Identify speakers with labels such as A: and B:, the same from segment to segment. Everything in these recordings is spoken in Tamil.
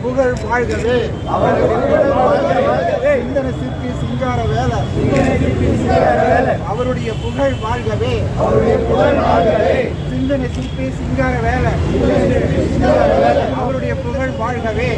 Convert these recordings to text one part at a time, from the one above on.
A: புகழ் வாழ்கவே. சிந்தனை சிற்பி சிங்கார வேலை அவருடைய புகழ் வாழ்கவே. சிந்தனை சிற்பி சிங்கார வேலை அவருடைய புகழ் வாழ்கவே.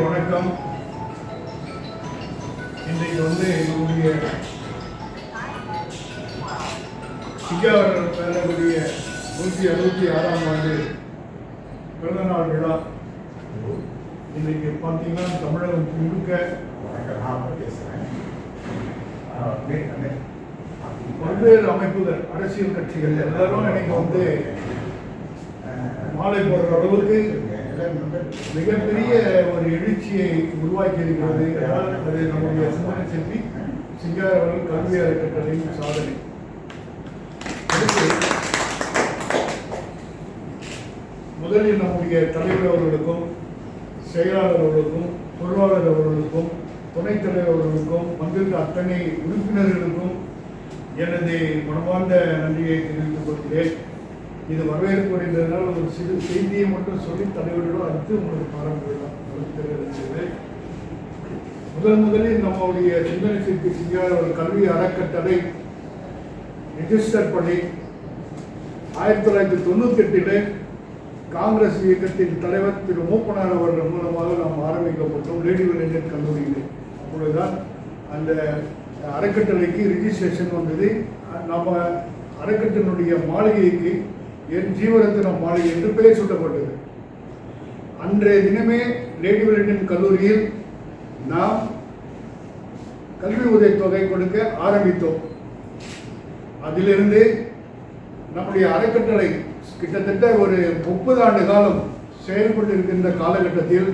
B: வணக்கம். இன்றைக்கு நம்முடைய சிங்காரவேலர் பேரக்கூடிய 166ஆம் ஆண்டு பிறந்தநாள் விழா. இன்றைக்கு பார்த்தீங்கன்னா தமிழகம் முழுக்க பல்வேறு அமைப்புகள், அரசியல் கட்சிகள் எல்லாரும் இன்னைக்கு மாலை போடுற அளவுக்கு மிகப்பெரிய ஒரு எழுச்சியை உருவாக்கி இருக்கிறது. அது நம்முடைய சிந்தனை சிற்பி சிங்காரவேலர் கல்வி அறக்கட்டளையின் சாதனை. முதலில் நம்முடைய தலைவர் அவர்களுக்கும், செயலாளர் அவர்களுக்கும், பொருளாளர் அவர்களுக்கும், துணைத் தலைவர் அவர்களுக்கும், வந்திருக்க அத்தனை உறுப்பினர்களுக்கும் எனது மனமார்ந்த நன்றியை தெரிவித்துக் கொள்கிறேன். இது வரவேற்புடைந்ததுனால ஒரு சிறு செய்தியை மட்டும் சொல்லி தலைவரிடம் அடுத்து உங்களுக்கு பாராட்டுலாம் தெரிவித்தது. முதலில் நம்முடைய சிந்தனை சிற்பி சிங்கார ஒரு கல்வி அறக்கட்டளை ரிஜிஸ்டர் பண்ணி 1998 காங்கிரஸ் இயக்கத்தின் தலைவர் திரு மூப்பனார் அவர்கள் மூலமாக நாம் ஆரம்பிக்கப்பட்டோம் லேடி வெலிங்டன் கல்லூரியில். அப்பொழுதுதான் அந்த அறக்கட்டளைக்கு ரிஜிஸ்ட்ரேஷன் வந்தது. நம்ம அறக்கட்டளையினுடைய மாளிகைக்கு என் ஜீவரத்னம் மாளிகை என்று பெயர் சூட்டப்பட்டது. அன்றைய தினமே லேடி வெலிங்டன் கல்லூரியில் நாம் கல்வி உதவித்தொகை கொடுக்க ஆரம்பித்தோம். அதிலிருந்து நம்முடைய அறக்கட்டளை கிட்டத்தட்ட ஒரு 30 ஆண்டு காலம் செயல்பட்டு இருக்கின்ற காலகட்டத்தில்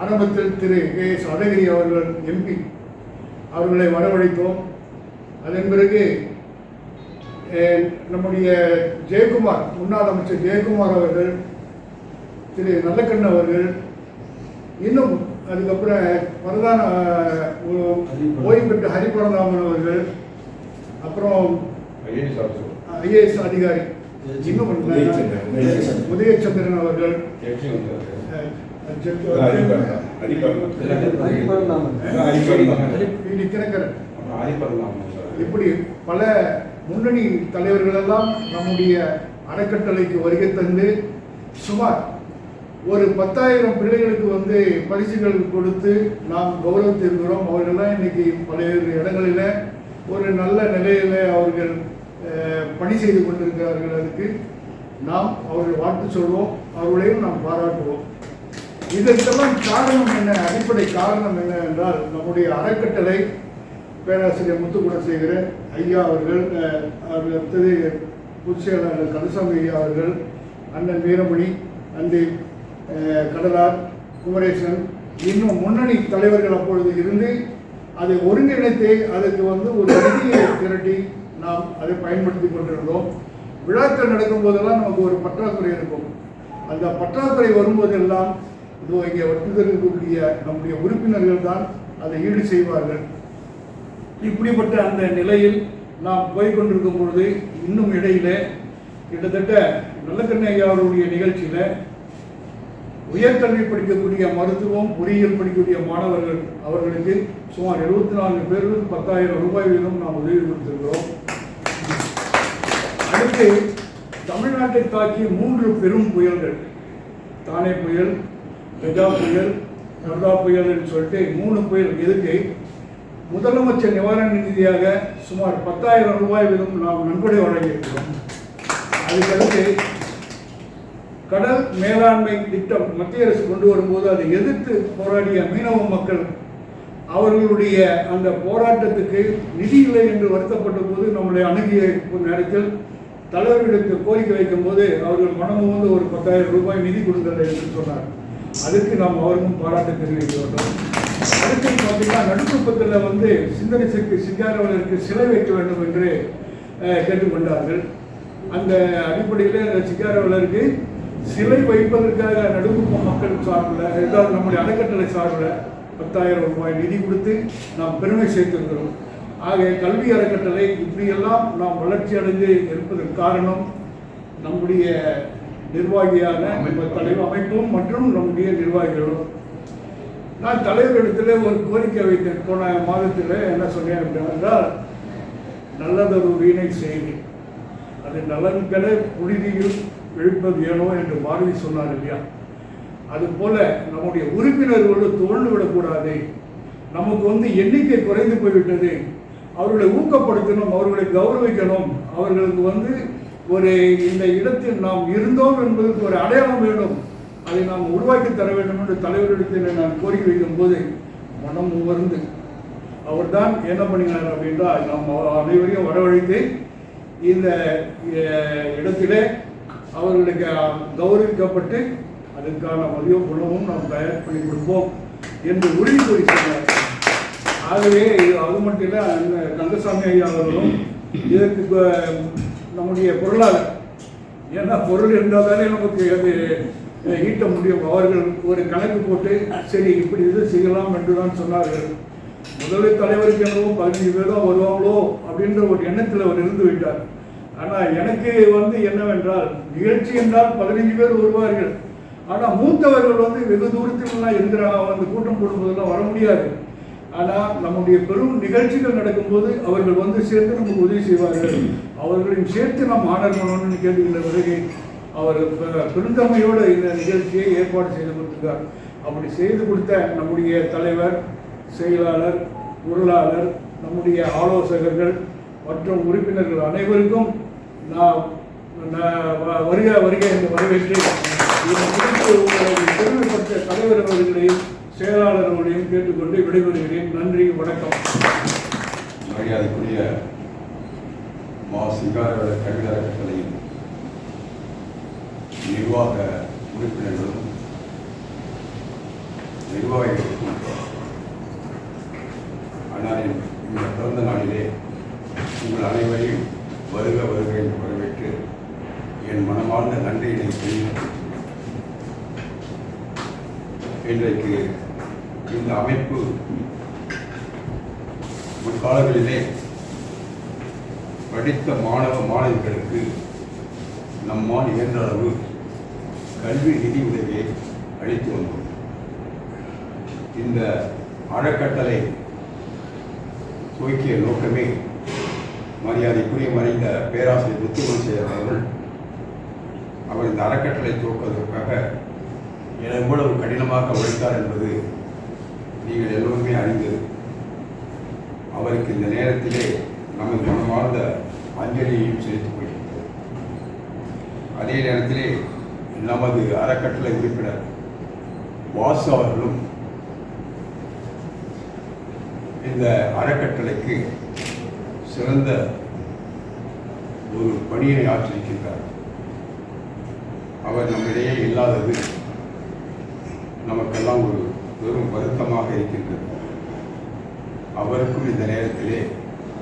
B: ஆரம்பத்தில் திரு கே.எஸ். அழகிரி அவர்கள் MP அவர்களை வரவழைத்தோம். அதன் பிறகு நம்முடைய ஜெயக்குமார், முன்னாள் அமைச்சர் ஜெயக்குமார் அவர்கள், திரு நல்லக்கண்ணு அவர்கள், இன்னும் அதுக்கப்புறம் பிரதான ஓய்வு பெற்ற ஹரிபரந்தாமன் அவர்கள், அப்புறம் IAS அதிகாரி இன்னும் உதயச்சந்திரன் அவர்கள், இப்படி பல முன்னணி தலைவர்கள் எல்லாம் நம்முடைய அறக்கட்டளைக்கு வருகை தந்து சுமார் ஒரு 10,000 பிள்ளைகளுக்கு பரிசுகள் கொடுத்து நாம் கௌரவித்திருக்கிறோம். அவர்கள்லாம் இன்னைக்கு பல்வேறு இடங்களில் ஒரு நல்ல நிலையில் அவர்கள் பணி செய்து கொண்டிருக்கிறார்கள். அதுக்கு நாம் அவர்கள் வாழ்த்து சொல்வோம், அவர்களையும் நாம் பாராட்டுவோம். இதற்கெல்லாம் காரணம் என்ன, அடிப்படை காரணம் என்ன என்றால் நம்முடைய அறக்கட்டளை பேராசிரியர் முத்துக்குணசேகரன் ஐயா அவர்கள், அடுத்தது பொதுச் செயலாளர் கந்தசாமி ஐயா அவர்கள், அண்ணன் வீரமணி, அண்டி கடலார், குமரேசன், இன்னும் முன்னணி தலைவர்கள் அப்பொழுது இருந்து அதை ஒருங்கிணைத்து அதுக்கு ஒரு நிதியை திரட்டி நாம் அதை பயன்படுத்தி கொண்டிருந்தோம். விழாக்கள் நடக்கும் போதெல்லாம் நமக்கு ஒரு பற்றாக்குறை இருக்கும். அந்த பற்றாக்குறை வரும்போதெல்லாம் இதோ இங்கே வட்டுதற்கக்கூடிய நம்முடைய உறுப்பினர்கள் தான் அதை ஈடு செய்வார்கள். இப்படிப்பட்ட அந்த நிலையில் நாம் போய்கொண்டிருக்கும் பொழுது இன்னும் இடையில கிட்டத்தட்ட நல்லக்கண்ணு ஐயா அவருடைய நிகழ்ச்சியில் உயர்கல்வி படிக்கக்கூடிய மருத்துவம், பொறியியல் படிக்கக்கூடிய மாணவர்கள் அவர்களுக்கு சுமார் 74 பேருக்கு 10,000 ரூபாய் வீதம் நாம் உதவி கொடுத்திருக்கிறோம். அடுத்து தமிழ்நாட்டை தாக்கிய 3 பெரும் புயல்கள், தானே புயல், கஜா புயல், வர்தா புயல் என்று சொல்லிட்டு 3 புயல். எதுக்கு முதலமைச்சர் நிவாரண நிதியாக சுமார் 10,000 ரூபாய் வீதம் நாம் நன்கொடை வழங்கியிருக்கிறோம். அதுக்கடுத்து கடல் மேலாண்மை திட்டம் மத்திய அரசு கொண்டு வரும்போது அதை எதிர்த்து போராடிய மீனவ மக்கள் அவர்களுடைய அந்த போராட்டத்துக்கு நிதி இல்லை என்று வருத்தப்பட்ட போது நம்மளை அணுகிய நேரத்தில் தலைவர்களுக்கு கோரிக்கை வைக்கும் போது அவர்கள் மனமும் ஒரு 10,000 ரூபாய் நிதி கொடுங்கள் என்று சொன்னார். அதுக்கு நாம் அவருக்கும் பாராட்டு தெரிவிக்க வேண்டும். அடுத்து பார்த்தீங்கன்னா நடுக்குப்பத்தில் சிந்தனை சிற்பி சிங்காரவேலருக்கு சிலை வைக்க வேண்டும் என்று கேட்டுக்கொண்டார்கள். அந்த அடிப்படையில் சிங்காரவேலருக்கு சிலை வைப்பதற்காக நடுக்குப்பம் மக்கள் சார்பில், ஏதாவது நம்முடைய அறக்கட்டளை சார்பில் 10,000 ரூபாய் நிதி கொடுத்து நாம் பெருமை சேர்த்திருக்கிறோம். ஆக கல்வி அறக்கட்டளை இப்படியெல்லாம் நாம் வளர்ச்சி அடைந்து இருப்பதற்கு காரணம் நம்முடைய நிர்வாகியான தலைவர் அமைப்பும் மற்றும் நம்முடைய நிர்வாகிகளும். நான் தலைவரிடத்தில் ஒரு கோரிக்கை வைத்தேன். போன மாதத்தில் என்ன சொன்னேன் அப்படின்றால், நல்லதொரு வீணை செய்தி அது நலன் பெற புழுதியில் இழுப்பது ஏனோ என்று பாரதி சொன்னார் இல்லையா? அதுபோல நம்முடைய உறுப்பினர்களோடு துவண்டு விடக்கூடாது. நமக்கு எண்ணிக்கை குறைந்து போய்விட்டது. அவர்களை ஊக்கப்படுத்தணும், அவர்களை கௌரவிக்கணும், அவர்களுக்கு ஒரு இந்த இடத்தில் நாம் இருந்தோம் என்பதற்கு ஒரு அடையாளம் வேண்டும், அதை நாம் உருவாக்கி தர வேண்டும் என்று தலைவரிடத்தில் நான் கோரிக்கை வைக்கும் போது மனம் உணர்ந்து அவர் தான் என்ன பண்ணினார் அப்படின்றால், நாம் அனைவரையும் வரவழைத்து இந்த இடத்திலே அவர்களுக்கு கௌரவிக்கப்பட்டு அதற்கான மதிய உணவும் நாம் தயார் பண்ணி கொடுப்போம் என்று உறுதி கூறி சொன்னார். ஆகவே அது மட்டும் இல்லை, அந்த கந்தசாமி ஐயா அவர்களும் இதற்கு நம்முடைய பொருளாளர், ஏன்னா பொருள் இருந்தால் தானே நமக்கு அது ஈட்ட முடியும். அவர்கள் ஒரு கணக்கு போட்டு சரி இப்படி இது செய்யலாம் என்று தான் சொன்னார்கள். முதல்வர் தலைவருக்கு என்னவோ 15 பேர் தான் வருவாங்களோ அப்படின்ற ஒரு எண்ணத்தில் அவர் இருந்து விட்டார். ஆனால் எனக்கு என்னவென்றால் நிகழ்ச்சி என்றால் 15 பேர் வருவார்கள். ஆனால் மூத்தவர்கள் வெகு தூரத்திலாம் இருக்கிறாங்க, கூட்டம் போடும்போதெல்லாம் வர முடியாது. ஆனால் நம்முடைய பெரும் நிகழ்ச்சிகள் நடக்கும்போது அவர்கள் சேர்த்து நமக்கு உதவி செய்வார்கள். அவர்களையும் சேர்த்து நாம் ஆனர் பண்ணணும்னு கேட்டுக்கின்ற பிறகு அவர் பெருந்தன்மையோடு இந்த நிகழ்ச்சியை ஏற்பாடு செய்து கொடுத்துருக்கார். அப்படி செய்து கொடுத்த நம்முடைய தலைவர், செயலாளர், பொருளாளர், நம்முடைய ஆலோசகர்கள் மற்றும் உறுப்பினர்கள் அனைவருக்கும் நான் வருக வருக என்று வரவேற்று உங்களை பெருமைப்படுத்த தலைவர் அவர்களையும் செயலாளர் அவர்களையும் கேட்டுக்கொண்டு விடைபெறுகிறேன். நன்றி, வணக்கம்.
C: மரியாதைக்குரிய சிங்காரவேல கல்வி அறக்கட்டளையின் நிர்வாக உறுப்பினர்களும் நிர்வாகிகளுக்கும் அன்னாரின் இந்த பிறந்த நாளிலே உங்கள் அனைவரையும் வருக வருக என்று வரவேற்று என் மனமார்ந்த நன்றியினை தெரிவித்து இன்றைக்கு இந்த அமைப்பு முற்காலங்களிலே படித்த மாணவ மாணவிகளுக்கு நம்மால் இயன்ற அளவு கல்வி நிதி உதவியை அளித்து வந்தோம். இந்த அறக்கட்டளை துவக்கிய நோக்கமே மரியாதைக்குரிய மறைந்த பேராசிரியர் முத்துக்குமரன் அவர்கள் அவர் இந்த அறக்கட்டளை துவக்குவதற்காக எவ்வளவு கடினமாக உழைத்தார் என்பது நீங்கள் எல்லோருமே அறிந்தது. அவருக்கு இந்த நேரத்திலே நமது மனமார்ந்த அஞ்சலியையும் செலுத்திக் கொள்கின்றோம். அதே நேரத்திலே நமது அறக்கட்டளை உறுப்பினர் வாசு அவர்களும் இந்த அறக்கட்டளைக்கு சிறந்த ஒரு பணியினை ஆற்றிருக்கின்றார். அவர் நம்மிடையே இல்லாதது நமக்கெல்லாம் ஒரு பெரும் வருத்தமாக இருக்கின்றது. அவருக்கும் இந்த நேரத்திலே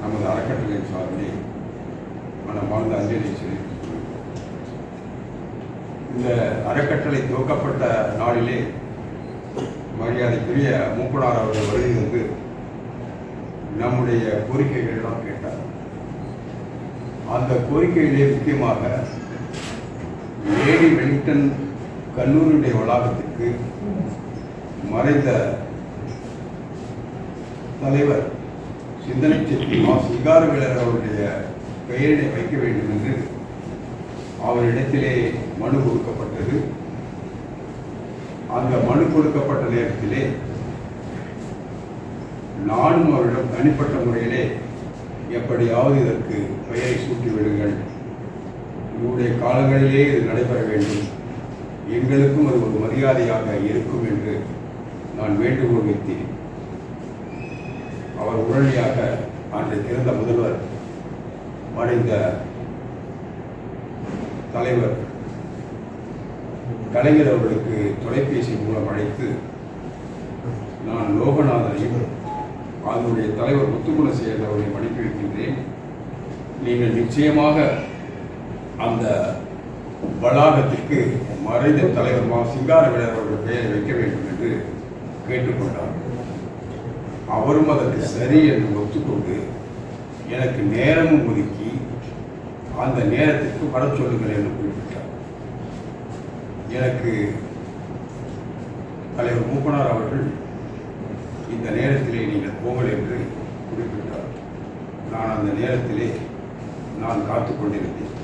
C: நமது அறக்கட்டளையின் சார்பிலே மனமார்ந்த அஞ்சலி செலுத்திக் இந்த அறக்கட்டளை துவக்கப்பட்ட நாளிலே மரியாதைக்குரிய மூப்பனார் அவர்கள் வருகை நம்முடைய கோரிக்கைகள் எல்லாம் கேட்டார். அந்த கோரிக்கையிலே முக்கியமாக லேடி வெலிங்டன் கல்லூரியுடைய வளாகத்திற்கு மறைந்த தலைவர் சிந்தனை செல்வி சிங்காரவேலர் அவருடைய பெயரினை வைக்க வேண்டும் என்று அவரிடத்திலே மனு கொடுக்கப்பட்டது. அந்த மனு கொடுக்கப்பட்ட நேரத்திலே நானும் அவரிடம் தனிப்பட்ட முறையிலே எப்படியாவது இதற்கு பெயரை சூட்டிவிடுங்கள், இவருடைய காலங்களிலே இது நடைபெற வேண்டும், எங்களுக்கும் அது ஒரு மரியாதையாக இருக்கும் என்று நான் வேண்டுகோள் வைத்தேன். அவர் உடனடியாக அன்றைக்கு இருந்த முதல்வர் மறைந்த தலைவர் கலைஞர் அவர்களுக்கு தொலைபேசி மூலம் அழைத்து நான் லோகநாதனையும் அதனுடைய தலைவர் முத்துக்குமரன் அவர்களையும் அனுப்பி வைக்கின்றேன். நீங்கள் நிச்சயமாக அந்த வளாகத்திற்கு மறைந்த தலைவர் சிங்காரவேலர் அவர்கள் பெயரை வைக்க வேண்டும் என்று கேட்டுக்கொண்டார். அவரும் அதற்கு சரி என்று ஒத்துக்கொண்டு எனக்கு நேரமும் ஒதுக்கி அந்த நேரத்திற்கு வர சொல்லுங்கள் என்று குறிப்பிட்டார். எனக்கு தலைவர் மூப்பனார் அவர்கள் இந்த நேரத்திலே நீங்கள் போங்கள் என்று குறிப்பிட்டார். நான் அந்த நேரத்திலே நான் காத்து கொண்டிருந்தேன்.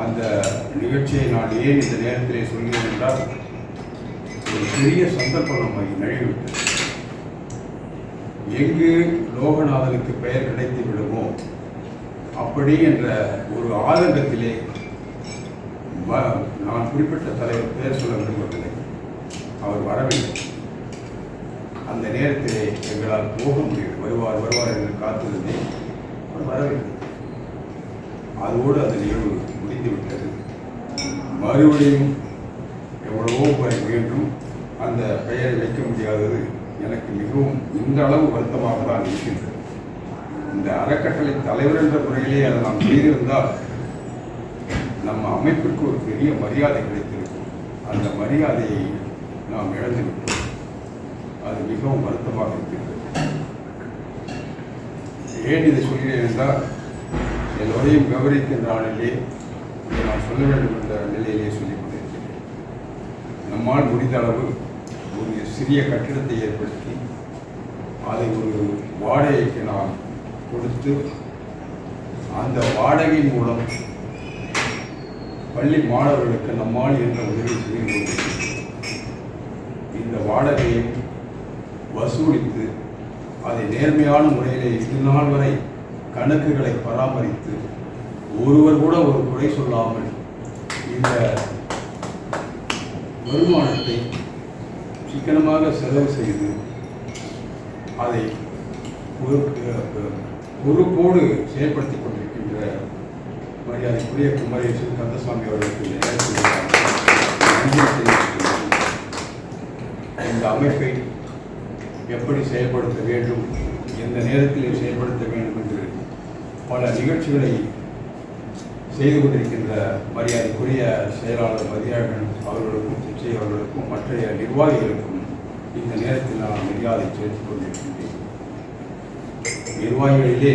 C: அந்த நிகழ்ச்சியை நான் ஏன் இந்த நேரத்திலே சொல்கிறேன் என்றால் ஒரு பெரிய சந்தர்ப்பம் நம்மை நழுவிவிட்டது. எங்கு லோகநாதனுக்கு பெயர் கிடைத்து விடுமோ அப்படி என்ற ஒரு ஆதங்கத்திலே நான் குறிப்பிட்ட தலைவர் பெயர் சொல்ல விரும்பவில்லை. அவர் வரவில்லை. அந்த நேரத்திலே எங்களால் போக முடியும், வருவார் என்று காத்திருந்தேன். அவர் வரவில்லை. அதோடு அந்த நிகழ்வு முடிந்துவிட்டது. மறுபடியும் எவ்வளவோ முறை மீண்டும் அந்த பெயரை வைக்க முடியாதது எனக்கு மிகவும் இந்த அளவு வருத்தமாக தான் இருக்கின்றது. இந்த அறக்கட்டளை தலைவர் என்ற முறையிலே அதை நாம் செய்திருந்தால் நம்ம அமைப்பிற்கு ஒரு பெரிய மரியாதை கிடைத்திருக்கும். அந்த மரியாதையை நாம் இழந்துவிட்டோம். அது மிகவும் வருத்தமாக இருக்கின்றது. ஏன் இதை சொல்கிறேன் என்றால் எல்லோரையும் கௌரவிக்கின்ற ஆளிலே இதை நான் சொல்ல வேண்டும் என்ற நிலையிலே சொல்லிக் கொண்டிருக்கிறேன். நம்மால் முடிந்த அளவு ஒரு சிறிய கட்டிடத்தை ஏற்படுத்தி அதை ஒரு வாடகைக்கு நாம் கொடுத்து அந்த வாடகை மூலம் பள்ளி மாணவர்களுக்கு நம்மால் என்ற உதவி செய்து கொண்டிருக்கிறோம். இந்த வாடகையை வசூலித்து அதை நேர்மையான முறையிலே இது நாள் வரை கணக்குகளை பராமரித்து ஒருவர் கூட ஒரு குறை சொல்லாமல் இந்த வருமானத்தை சிக்கனமாக செலவு செய்து அதை பொறுப்போடு செயல்படுத்திக் கொண்டிருக்கின்ற மரியாதைக்குரிய குமரேசன் கந்தசாமி அவர்களுக்கு நன்றி தெரிவித்துள்ளேன். இந்த அமைப்பை எப்படி செயல்படுத்த வேண்டும், எந்த நேரத்தில் செயல்படுத்த வேண்டும் என்று பல நிகழ்ச்சிகளை செய்து கொண்டிருக்கின்ற மரியாதைக்குரிய செயலாளர் மதியழகன் அவர்களுக்கும் சிச்சை அவர்களுக்கும் மற்றைய நிர்வாகிகளுக்கும் இந்த நேரத்தில் நான் மரியாதை செலுத்திக் கொண்டிருக்கின்றேன். நிர்வாகிகளிலே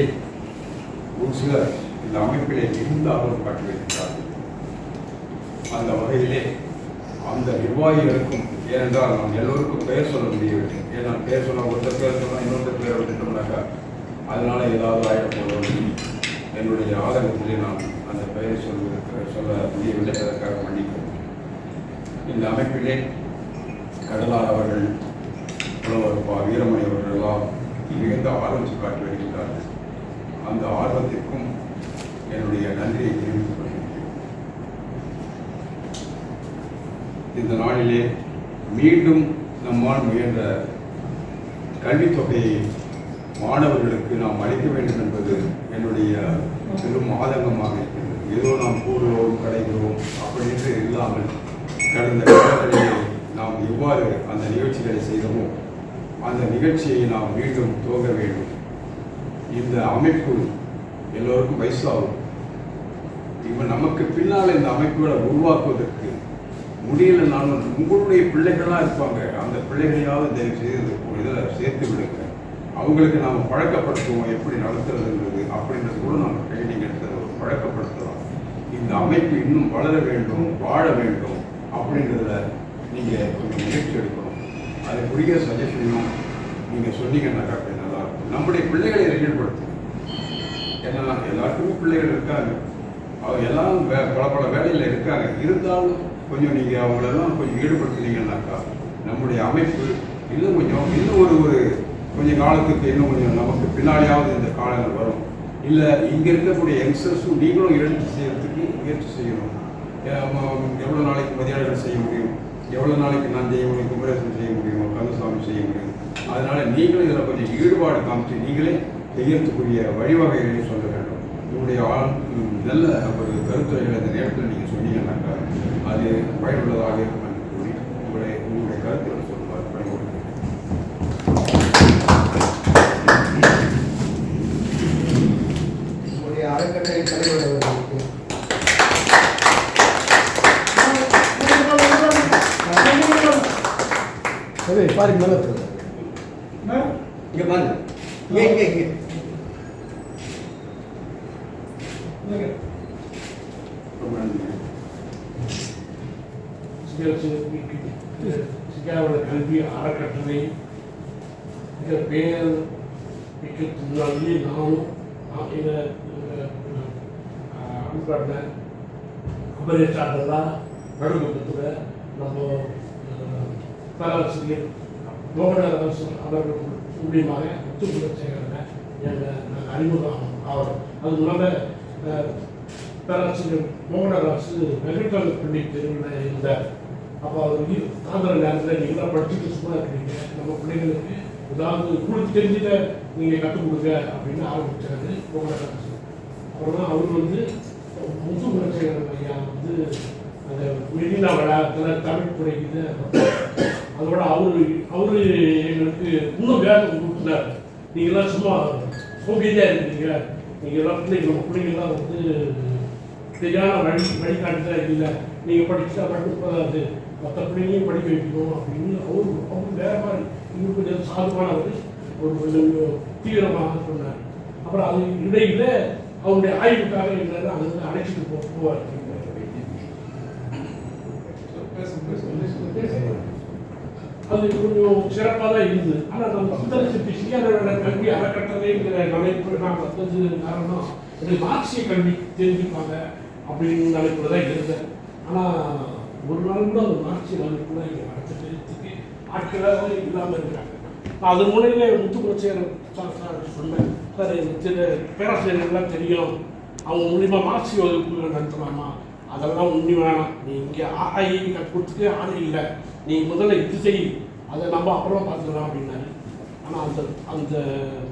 C: ஒரு சிலர் இந்த அமைப்பிலே மிகுந்த ஆர்வம் காட்டியிருக்கிறார்கள். அந்த வகையிலே அந்த நிர்வாகிகளுக்கும், ஏனென்றால் நாம் எல்லோருக்கும் பெயர் சொல்ல முடியவில்லை. ஏன்னா பெயர் சொன்னால் ஒருத்தர் பேர் சொன்னால் இன்னொருத்தர் பேரை விட்டுட்டோம்னாக்கா அதனால ஏதாவது ஆயிடப்போதும் என்னுடைய ஆதங்கத்திலே நான் அந்த பெயரை சொல்ல முடியவில்லை. அதற்காக மன்னிக்கிறேன். இந்த அமைப்பிலே கடலார் அவர்கள், புலவர் வீரமணி அவர்கள் எல்லாம் மிகுந்த ஆர்வம் காட்டி வருகின்றார்கள். அந்த ஆர்வத்திற்கும் என்னுடைய நன்றியை தெரிவித்துக் கொள்கிறேன். இந்த நாளிலே மீண்டும் நம்மால் முயன்ற கல்வித் தொகையை மாணவர்களுக்கு நாம் அளிக்க வேண்டும் என்பது என்னுடைய பெரும் ஆதங்கமாக இருக்கிறது. ஏதோ நாம் கூறுகிறோம் கடைகிறோம் அப்படின்னு இல்லாமல் கடந்த காலங்களிலே நாம் எவ்வாறு அந்த நிகழ்ச்சிகளை செய்தோமோ அந்த நிகழ்ச்சியை நாம் மீண்டும் துவங்க வேண்டும். இந்த அமைப்பு எல்லோருக்கும் வயசாகும். இப்போ நமக்கு பின்னால் இந்த அமைப்புகளை உருவாக்குவதற்கு முடியலைனாலும் உங்களுடைய பிள்ளைகளாக இருப்பாங்க. அந்த பிள்ளைகளையாவது தயவு செய்து இதில் சேர்த்து விடுங்க. அவங்களுக்கு நாம் பழக்கப்படுத்துவோம் எப்படி நடத்துறதுன்றது அப்படின்றது கூட நம்ம ட்ரைனிங் எடுத்து பழக்கப்படுத்தலாம். இந்த அமைப்பு இன்னும் வளர வேண்டும், வாழ வேண்டும் அப்படின்றத நீங்கள் கொஞ்சம் முயற்சி எடுக்கணும். அதுக்குரிய சஜஷனும் நீங்கள் சொன்னீங்கன்னாக்கா நல்லா இருக்கும். நம்முடைய பிள்ளைகளை ஈடுபடுத்தணும். ஏன்னா எல்லாருக்குமே பிள்ளைகள் இருக்காங்க, அவங்க எல்லாம் பல வேலையில் இருக்காங்க. இருந்தாலும் கொஞ்சம் நீங்கள் அவங்களெல்லாம் கொஞ்சம் ஈடுபடுத்தினீங்கன்னாக்கா நம்முடைய அமைப்பு இன்னும் ஒரு கொஞ்சம் காலத்துக்கு இன்னும் கொஞ்சம் நமக்கு பின்னாடியாவது இந்த காலங்கள் வரும். இல்லை இங்கே இருக்கக்கூடிய யங்ஸ்டர்ஸும் நீங்களும் எழுந்து செய்யறதுக்கு முயற்சி செய்யணும். எவ்வளோ நாளைக்கு மதியாளர்கள் செய்ய முடியும், எவ்வளோ நாளைக்கு நான் செய்ய முடியும், குமரேசன் செய்ய முடியும், கந்தசாமி செய்ய முடியும். அதனால் நீங்களும் இதில் கொஞ்சம் ஈடுபாடு காமிச்சு நீங்களே செய்யறதுக்குரிய வழிவகைகளையும் சொல்ல வேண்டும். உங்களுடைய நல்ல ஒரு கருத்துரைகளை இந்த நேரத்தில் நீங்கள் சொன்னீங்கன்னாக்கா அது பயனுள்ளதாக இருக்கும் என்று கூறி உங்களுடைய கருத்துக்களை சொல்லுவார் பயன்படுத்த.
A: உங்களுடைய அறக்கட்டளை தலைவர் அவர்களுக்கு பாருங்க மேலே இங்கே பாருங்க இங்கே
D: சிகாவோட கல்வி அறக்கட்டளை மிக பேர் மிக்கத்தினாலே நானும் இதை அனுப்பாட்டின குமரேசாட்டெல்லாம் நடுமுகத்தில் நம்ம பேராசிரியர் மோகனராசு அவர்கள் மூலியமாக முத்துக்குலசேகரனை நாங்கள் அறிமுகம் ஆகிறோம். அது இல்லாமல் பேராசிரியர் மோகனராசு வெங்கட்ராம பள்ளி தெருவில் இருந்தார். அப்போ அவர் ஆந்திர நேரத்தில் நீங்களாம் படிச்சுட்டு சும்மா இருக்கிறீங்க, நம்ம பிள்ளைங்களுக்கு ஏதாவது உங்களுக்கு தெரிஞ்சுட்ட நீங்கள் கற்றுக் கொடுங்க அப்படின்னு ஆரம்பித்தாரு மோகனராசு. அப்புறமா அவர் முத்துக்குலசேகரன் ஐயா அந்த மெரினா வளாகத்தில் தமிழ் துறைக்கு அதோட அவரு எங்களுக்கு இன்னும் வேலை கொடுத்துட்டார். நீங்களாம் சும்மா சோகியதாக இருக்கிறீங்க, நீங்கள்லாம் நம்ம பிள்ளைங்கள்லாம் சரியான வழிகாட்டுதான் இல்லை, நீங்கள் படிச்சுட்டா மட்டும் போதாது, மற்ற பிள்ளைங்களையும் படிக்க வைக்கணும் அப்படின்னு அவரு வேற மாதிரி இன்னும் கொஞ்சம் சாதுவானவர், ஒரு கொஞ்சம் தீவிரமாக சொன்னார். அப்புறம் அது இடையில் அவருடைய ஆய்வுக்காக எங்களை அங்கே அழைச்சிட்டு போவார். அது கொஞ்சம் சிறப்பாக தான் இருந்தது. ஆனால் நம்ம சுந்தர சிற்பி சிங்காரவேட கல்வி அறக்கட்டளைங்கிற நிலைப்பு நான் வந்தது காரணம் இது மார்க்சிய கல்வி தெரிஞ்சுப்பாங்க அப்படின்னு நிலைப்புல தான் இருந்தேன். ஆனால் ஒரு நாள் கூட அந்த மார்க்சிய வகுப்புல இங்கே நடத்துறதுக்கு ஆட்களாக இல்லாமல் இருக்காங்க. அது மூலையிலே முத்துக்குலச்சேர் சொன்னேன், சார் எனக்கு பேராசிரியர்கள்லாம் தெரியும், அவங்க மூலிமா மார்க்சிய வகுப்புகள் நடத்தலாமா? அதெல்லாம் ஒன்றும் வேணாம், நீ இங்கே ஆஐ கொடுத்துட்டு ஆணை இல்லை, நீ முதல்ல இது செய், அதை நம்ம அப்புறம் பார்த்துக்கலாம் அப்படின்னாரு. ஆனால் அந்த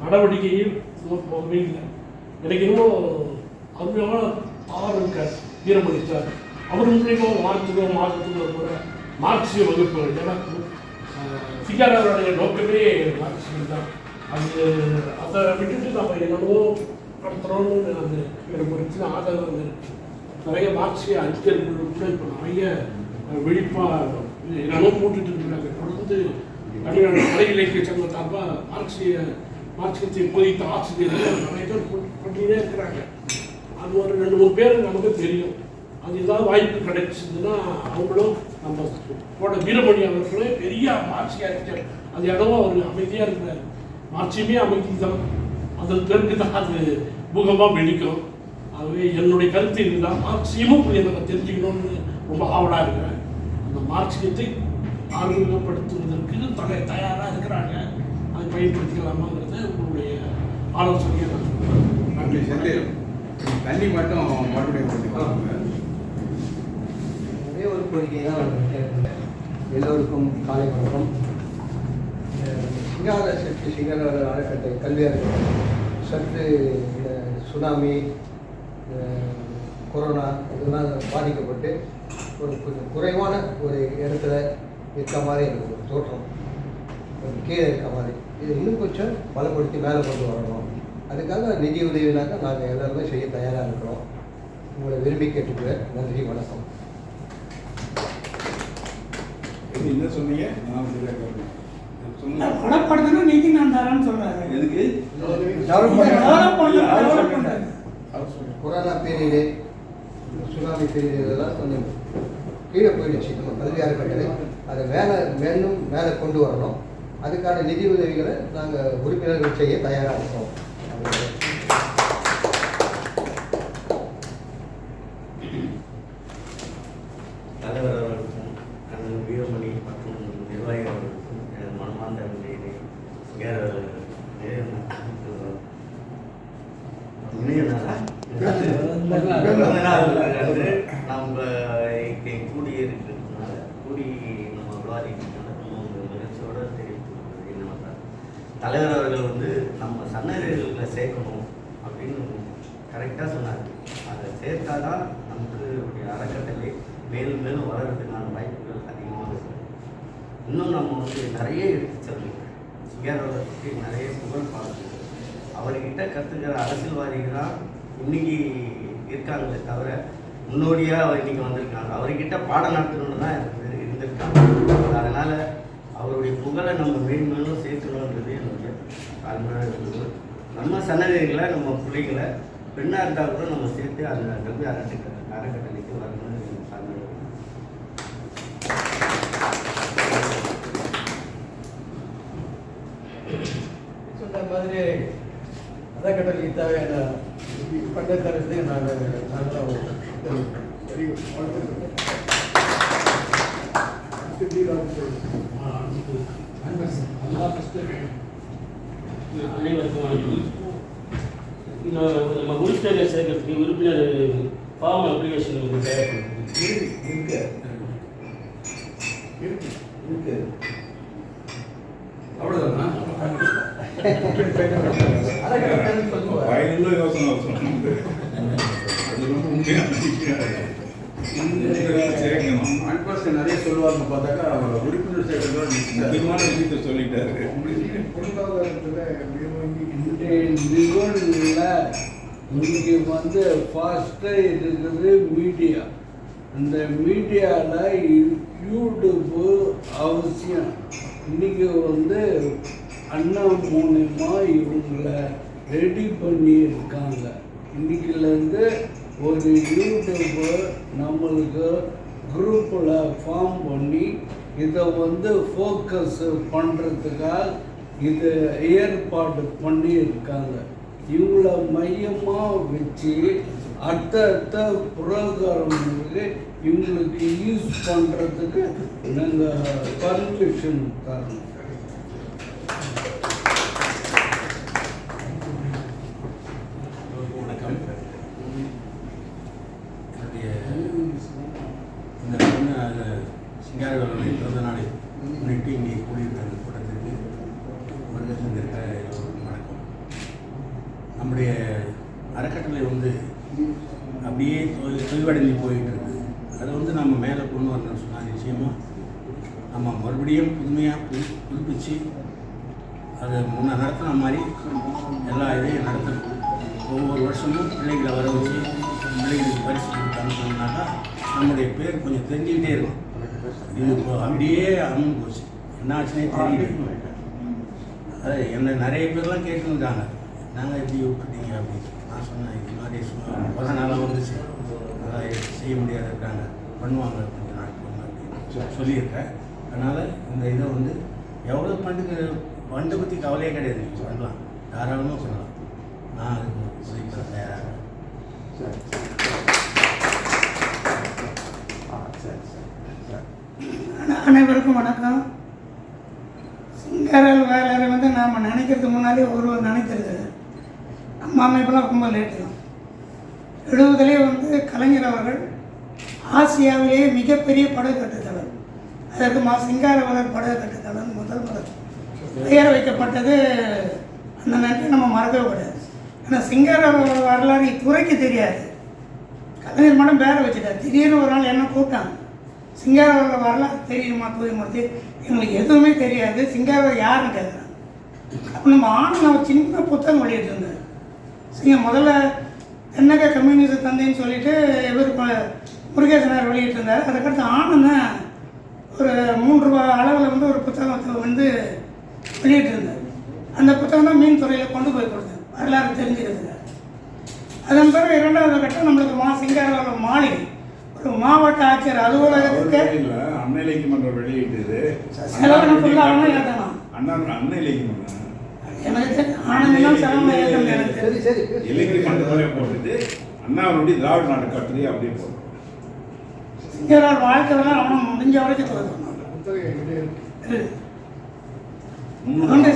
D: நடவடிக்கையில் போகவே இல்லை. எனக்கு இன்னும் அருமையான ஆறு இருக்கார் வீரமணி சார், அவர் மூலியமாக மாதத்துக்கு போகிற மார்க்சிய வகுப்பு. ஏன்னா சிங்காரவருடைய நோக்கமே மார்க்சியம் தான். அதை விட்டுட்டு நம்ம என்னவோ நடத்துகிறோம்னு எனக்கு ஒரு சின்ன ஆதரவு வந்துருக்கு. நிறைய மார்க்சிய அறிஞர்கள் கூட இப்போ நிறைய விழிப்பாக என்னென்னோ போட்டுட்டு இருக்கிறாங்க. தொடர்ந்து தமிழ்நாடு கலை இலக்கிய சங்கம் சார்பாக மார்க்சியத்தை போதித்த ஆசிரியர்கள் நிறைய பேர் பண்ணிட்டே இருக்கிறாங்க. அது ஒரு 2-3 பேர் நமக்கு தெரியும். அது ஏதாவது வாய்ப்பு கிடைச்சதுன்னா அவங்களும் நம்ம போட வீரமணி அவர்களே பெரிய மார்க்சிய அறிஞர். அது இடமும் அவர் அமைதியாக இருக்கிறார். மார்க்சியமே அமைதி தான், அதன் பிறகு தான் அது பூகமாக வெடிக்கும். ஆகவே என்னுடைய கருத்து இதுதான். மார்க்சியமும் நம்ம தெரிஞ்சுக்கணும்னு ரொம்ப ஆவலாக இருக்கிறேன். அந்த மார்க்சியத்தை ஆர்வப்படுத்துவதற்கு தயாராக இருக்கிறாங்க. அதை பயன்படுத்திக்கலாமாங்கிறத உங்களுடைய ஆலோசனையை நான்
C: சேர்ந்து தண்ணி மட்டும் மறுபடியும்
A: ஒரே ஒரு கோரிக்கை தான் கேட்குறேன். எல்லோருக்கும் காலை வணக்கம். சிங்கார அறக்கட்டளை கல்வி அறக்கட்டளை சற்று இந்த சுனாமி, கொரோனா இதெல்லாம் பாதிக்கப்பட்டு கொஞ்சம் குறைவான ஒரு இடத்துல இருக்க மாதிரி எனக்கு ஒரு தோற்றம், கீழே இருக்க மாதிரி. இதை இன்னும் கொஞ்சம் பலப்படுத்தி மேலே கொண்டு வரணும். அதுக்காக நிதி உதவினாக்கா நாங்கள் எல்லாருமே செய்ய தயாராக இருக்கிறோம். உங்களை விரும்பி கேட்டுக்குவேன். நன்றி, வணக்கம்.
C: என்ன சொன்னீங்க?
E: பலப்படுத்தணும் நிதி நான் தரேன்னு சொல்றாரு.
C: எதுக்கு?
A: கொரோனா பீரியடு, சுனாமி பீரியடு இதெல்லாம் கொஞ்சம் கீழே போயிடுச்சு நம்ம கல்வி அறக்கட்டளை. அதை மேலே கொண்டு வரணும். அதுக்கான நிதி உதவிகளை நாங்கள் உறுப்பினர்கள் செய்ய தயாராக இருக்கோம்.
F: தலைவர் அவர்களுக்கும் அண்ணன் வீரமணி மற்றும் நிர்வாகி அவர்களுக்கும் எனது மனமார்ந்த நன்றியினை நம்ம இங்கே கூடியிருக்கிறதுனால கூடி நம்ம விவாதிக்கிறதுனால நம்ம நிகழ்ச்சியோட தெரிவித்துள்ளது என்னன்னா, தலைவர் அவர்கள் நம்ம சன்னதிகளில் சேர்க்கணும் அப்படின்னு கரெக்டாக சொன்னார். அதை சேர்த்தாதான் நமக்கு அறக்கட்டளை மேலும் மேலும் வளர்றதுக்கான வாய்ப்புகள் அதிகமாக இருக்குது. இன்னும் நம்ம நிறைய எடுத்து செல்லணும். சிங்காரவரை பற்றி நிறைய புகழ் பார்த்து அவர்கிட்ட கற்றுக்கிற அரசியல்வாதிகள் தான் இன்னைக்கு இருக்காங்களே தவிர முன்னோடியாக இன்னைக்கு வந்திருக்காங்க. அவர்கிட்ட பாடம் நடத்தணும்னு தான் இருந்திருக்காங்க. அதனால் அவருடைய புகழை நம்ம மேலும் மேலும் சேர்க்கணுன்றது என்னுடைய தாழ்மையான இருக்குது. நம்ம சன்னதிகளை நம்ம பிள்ளைகளை பெண்ணாக இருந்தால் கூட நம்ம சேர்த்து அந்த கல்வி அறக்கட்டளைக்கு வரணும்னு தாழ்மையான
A: சொன்ன மாதிரி அறக்கட்டளை தேவையான பட்டத்தரத்தை
G: நம்ம உறுப்பினரை சேர்க்கறதுக்கு உறுப்பினர் ஃபார்ம் அப்ளிகேஷன் தேவைப்படுது.
A: இருக்கு.
C: அவ்வளோதானா? நிறைய சொல்லுவாங்க. பார்த்தாக்கா உறுப்பினர் சேர்க்கறதுமான விஷயத்த சொல்லிட்டாரு.
E: இன்னைக்கு ஃபாஸ்ட்டாக இருக்குது மீடியா. அந்த மீடியாவில் யூடியூப்பு அவசியம். இன்னைக்கு அண்ணா மூலமா இவங்களை ரெடி பண்ணியிருக்காங்க. இன்னைக்குலேருந்து ஒரு யூடியூப்பு நம்மளுக்கு குரூப்பில் ஃபார்ம் பண்ணி இதை ஃபோக்கஸ் பண்ணுறதுக்காக இது ஏற்பாடு பண்ணியிருக்காங்க. இவங்கள மையமாக வச்சு அடுத்த ப்ரோக்ராமுக்கு இவங்களுக்கு யூஸ் பண்ணுறதுக்கு நாங்கள் பர்மிஷன் தரணும்.
H: வணக்கம். இந்த சிங்காரவேலனுடைய பிறந்த நாளை முன்னிட்டு இங்கே கூடியிருக்கிற கூட்டத்திற்கு வருகை தந்திருக்க வணக்கம். நம்முடைய அறக்கட்டளை அப்படியே தொய்வடைந்து போயிட்டு இருக்கு. அதை நம்ம மேலே கொண்டு வரணும்னு சொன்னால் நிச்சயமாக நம்ம மறுபடியும் புதுமையாக புதுப்பிச்சு அதை முன்னே நடத்தின மாதிரி எல்லா இதையும் நடத்தணும். ஒவ்வொரு வருஷமும் பிள்ளைகளை வர வச்சு பிள்ளைகளுக்கு பரிசு கொடுத்தான்னு சொன்னாக்கா நம்முடைய பேர் கொஞ்சம் தெரிஞ்சுக்கிட்டே இருக்கும். இது இப்போ அப்படியே அமர்ந்து போச்சு, என்ன ஆச்சுன்னே தெரியல. அது என்னை நிறைய பேர்லாம் கேட்டுருந்தாங்க, நாங்கள் எப்படி விட்டுட்டீங்க அப்படின்னு. நான் சொன்னேன், இது மாதிரி பல நாளாக வந்துச்சு, அதான் செய்ய முடியாது இருக்காங்க, பண்ணுவாங்க கொஞ்சம் நாட்கள் அப்படின்னு சொல்லியிருக்கேன். அதனால் இந்த இதை எவ்வளோ ஃபண்டை பற்றி கவலையே கிடையாது, நீங்கள் பண்ணலாம், தாராளமாக சொல்லலாம். நான் அதுக்கு உதவி பண்ண தயாராக.
I: அனைவருக்கும் வணக்கம். சிங்காரல் வேலை நாம் நினைக்கிறதுக்கு முன்னாடி ஒருவர் நினைக்கிறது. நம்ம அமைப்பெல்லாம் ரொம்ப லேட்டு தான். 70 கலைஞர் அவர்கள் ஆசியாவிலேயே மிகப்பெரிய படகு கட்டுத்தளம், அதற்கு சிங்காரவேலர் படகு கட்டுத்தளம் முதல் பெயர் வைக்கப்பட்டது. அந்த நன்றி நம்ம மறக்கவே கூடாது. ஆனால் சிங்காரவேலர் வரலாறு துறைக்கு தெரியாது. கலைஞர் மட்டும் பேரை வச்சுட்டார். திடீர்னு ஒரு நாள் என்ன கூப்பிட்டாங்க, சிங்காரவேலர் வரலாறு தெரியுமா தூய்மூர்த்தி? எங்களுக்கு எதுவுமே தெரியாது, சிங்காரவேலர் யாருன்னு கேட்குறாங்க. அப்போ நம்ம ஆனந்த் சின்ன புத்தகம் வெளியிட்டு இருந்தார். முதல்ல தென்னக கம்யூனிஸ்ட் தந்தைன்னு சொல்லிட்டு இவர் முருகேசனார் வெளியிட்டு இருந்தார். அதுக்கடுத்து ஆனந்தான் ஒரு 3 ரூபா அளவில் ஒரு புத்தகத்தை வெளியிட்டு இருந்தார். அந்த புத்தகம் தான் மீன் துறையில் கொண்டு போய் கொடுத்தேன், வரலாறு தெரிஞ்சுக்கிறதுக்கு. அதன் பிறகு 2வது கட்டம் நம்மளுக்கு சிங்காரவேலர் மாளிகை, ஒரு மாவட்ட ஆட்சியர் அலுவலகத்துக்கு
J: அண்ணா இலக்கிய மன்றம் வெளியிட்டது.
I: செலவு ஃபுல்லாக ஏற்றலாம்.
J: அண்ணா இலக்கிய மன்றம்
I: எனக்கு ஆனந்தம் செலவு ஏற்றம் எனக்கு
A: சரி சரி
J: இலக்கிய மன்றத்தோட போட்டுட்டு அண்ணாவுடைய திராவிட நாடு கட்டுரையை அப்படியே போடுறோம்.
I: சிங்கரால் வாழ்க்கையெல்லாம் அவனை முடிஞ்ச வரைக்கும் கொடுக்கணும்.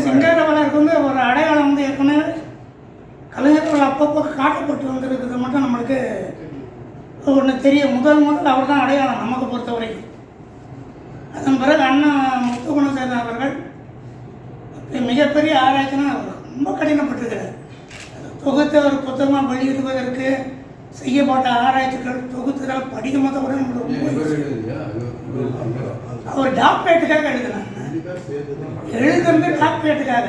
I: சிங்காரவேலருக்கு ஒரு அடையாளம் ஏற்கனவே கலைஞர்கள் அப்பப்போ காட்டப்பட்டு வந்திருக்கிறது மட்டும் நம்மளுக்கு ஒன்று தெரியும். முதல் அவர் தான் அடையாளம் நமக்கு பொறுத்த வரைக்கும். அதன் பிறகு அண்ணா முத்துக்குணசேகரன் அவர்கள் மிகப்பெரிய ஆராய்ச்சினா ரொம்ப கடினப்பட்டிருக்கிறார். தொகுத்த ஒரு புத்தகமாக வெளியிடுவதற்கு செய்யப்பட்ட ஆராய்ச்சிகள் தொகுத்துகள் படிக்கும்போது கூட அவர் டாக்டரேட்டுக்காக எழுதினார். எழுதுறது டாக்டரேட்டுக்காக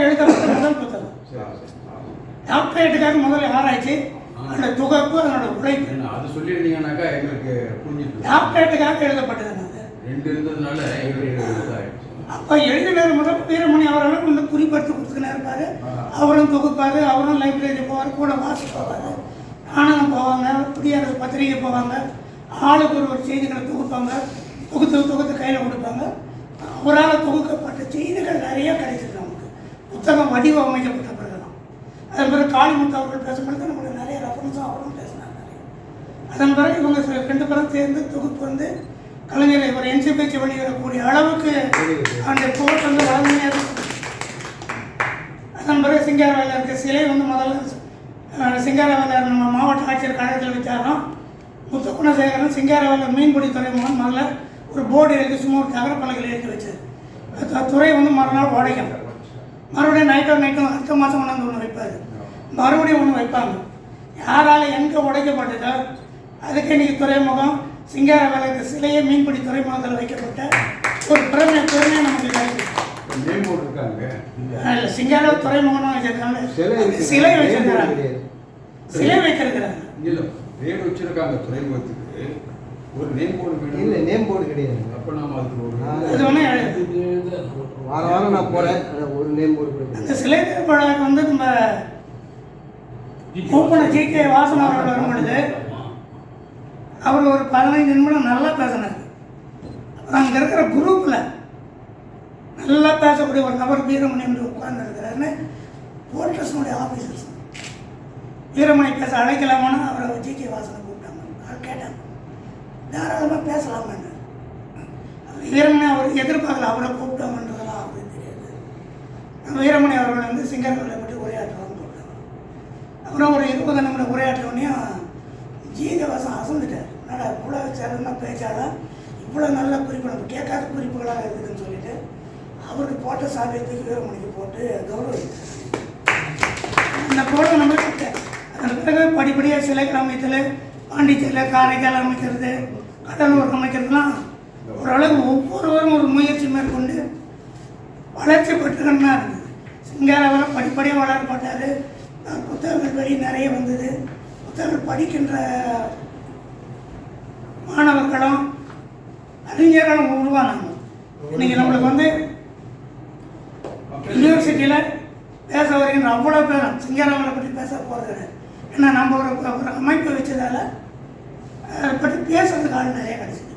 I: எழுதப்பட்ட முதல் புத்தகம். டாக்டரேட்டுக்காக முதல்ல ஆராய்ச்சி, அந்த துகப்பு, அதனோட உழைப்பு.
K: அது சொல்லியிருந்தீங்கன்னாக்கா எங்களுக்கு புரிஞ்சுது.
I: டாக்டரேட்டுக்காக எழுதப்பட்டது.
K: 2 இருந்ததுனால
I: அப்போ எழுதினர் முதல் வீரமணி அவர்களும் குறிப்பெடுத்து கொடுத்துக்கினே இருப்பார். அவரும் தொகுப்பார், அவரும் லைப்ரரி போவார், கூட வாசிப்பார். ஆனந்தம் போவாங்க, குடியரசு பத்திரிகை போவாங்க, ஆளுக்கு ஒரு செய்திகளை தொகுப்பாங்க, தொகுத்து கையில் கொடுப்பாங்க. அவரால் தொகுக்கப்பட்ட செய்திகள் நிறைய கிடைச்சிருக்கு நமக்கு. புத்தகம் வடிவமைக்கப்பட்ட பிறகுதான். அதன் பிறகு காளிமுத்து அவர்கள் பேசும்பொழுது நம்மளுக்கு நிறைய ரெஃபரன்ஸும் அவரும் பேசினாங்க. அதன் பிறகு இவங்க 2 பேரும் சேர்ந்து தொகுப்பு கலைஞரை ஒரு என்சிபிச்சு வெளியிடக்கூடிய அளவுக்கு அந்த புகழ் வளமையாக. அதன் பிறகு சிங்காரவேலருக்கு சிலை முதல்ல சிங்காரவேலர் நம்ம மாவட்ட ஆட்சியர் கழகத்தில் வச்சாரோம். முத்துக்குணசேகரன் சிங்காரவேலர் மீன்பிடி துறைமுகம் முதல்ல ஒரு போர்டு எழுதி சும்மா ஒரு தகரப்பலகையில் எழுதி வச்சார். துறை மறுநாள் உடைக்கும், மறுபடியும் நைட்டும் அடுத்த மாதம் ஒன்று வைப்பார், மறுபடியும் ஒன்று வைப்பாங்க. யாரால் எங்கே உடைக்கப்பட்டதோ அதுக்கு இன்றைக்கி துறைமுகம் சிங்காரவேலருக்கு சிலையை மீன்பிடி துறைமுகத்தில் வைக்கப்பட்ட ஒரு பெருமை நமக்கு கிடைக்கும். இல்லை, சிங்காரவேலர் துறைமுகம் வச்சிருக்காங்க, சிலை வச்சிருக்கிறாங்க, சிலை வைத்திருக்கிறாங்க.
K: பேர் வச்சிருக்காங்க துறைமுகத்துக்கு, ஒரு நேம் போர்டு
A: இல்லை, நேம் போர்டு கிடையாது.
K: அப்போ நாம அதுக்கு ஒரு
I: அது ஒன்று
A: வாரம் நான் போகிறேன், ஒரு நேம் போட்டு
I: அந்த சிலை திரைப்படம் வந்து நம்ம ஓப்பனர் ஜி.கே. வாசன் அவர்கள் வரும்பொழுது அவர் ஒரு 15 நிமிடம் நல்லா பேசினார். அப்புறம் அங்கே இருக்கிற குரூப்பில் நல்லா பேசக்கூடிய ஒரு நபர் வீரமணி என்று உட்கார்ந்து இருக்கிறாருன்னு போல்ட்ரஸனுடைய ஆஃபீஸர்ஸ் வீரமணி பேச அழைக்கலாமான்னு அவரை ஜி.கே. வாசனை கூப்பிட்டாங்க. அவர் கேட்டாங்க, தாராளமாக பேசலாமான்னு. வீரமணி அவர் எதிர்பார்க்கல, அவரை கூப்பிட்டோம்ன்றதெல்லாம் அவருக்கு தெரியாது. வீரமணி அவர்கள் வந்து சிங்கர்களை பற்றி உரையாற்றுவாங்க கூப்பிட்டாங்க. அப்புறம் ஒரு 20 நிமிடம் உரையாற்றவுடனே ஜி.கே. வாசன் அசந்துட்டார். என்னடா இவ்வளோ சிறந்த பேச்சாளர், இவ்வளோ நல்ல குறிப்பு நம்ம கேட்காத குறிப்புகளாக இருக்குதுன்னு சொல்லிட்டு அவருக்கு போட்ட சாபியத்துக்கு வீரமணிக்கு போட்டு கௌரவித்தார். அந்த போட நம்ம அதன் பிறகு படிப்படியாக சிலைகள் அமைத்தல், பாண்டிச்சேரியில் காரைக்கால் அமைக்கிறது, கடலூர் அமைக்கிறதுலாம் ஓரளவு ஒவ்வொருவரும் ஒரு முயற்சி மேற்கொண்டு வளர்ச்சி பெற்றுக்கணும் தான் இருந்தது. சிங்காரவரம் படிப்படியாக வளரப்பட்டார். புத்தகங்கள் வெளியே நிறைய வந்தது. புத்தகங்கள் படிக்கின்ற மாணவர்களும் அறிஞர்களும் உருவானாங்க. இன்றைக்கி நம்மளுக்கு வந்து யூனிவர்சிட்டியில் பேச வருகின்ற அவ்வளோ பேரும் சிங்காரவரை பற்றி பேச போகிறது. ஏன்னா நம்ம ஒரு அமைப்பு வச்சதால் அதை பற்றி பேசுறதுக்கு ஆள் நிறைய கிடைச்சிது.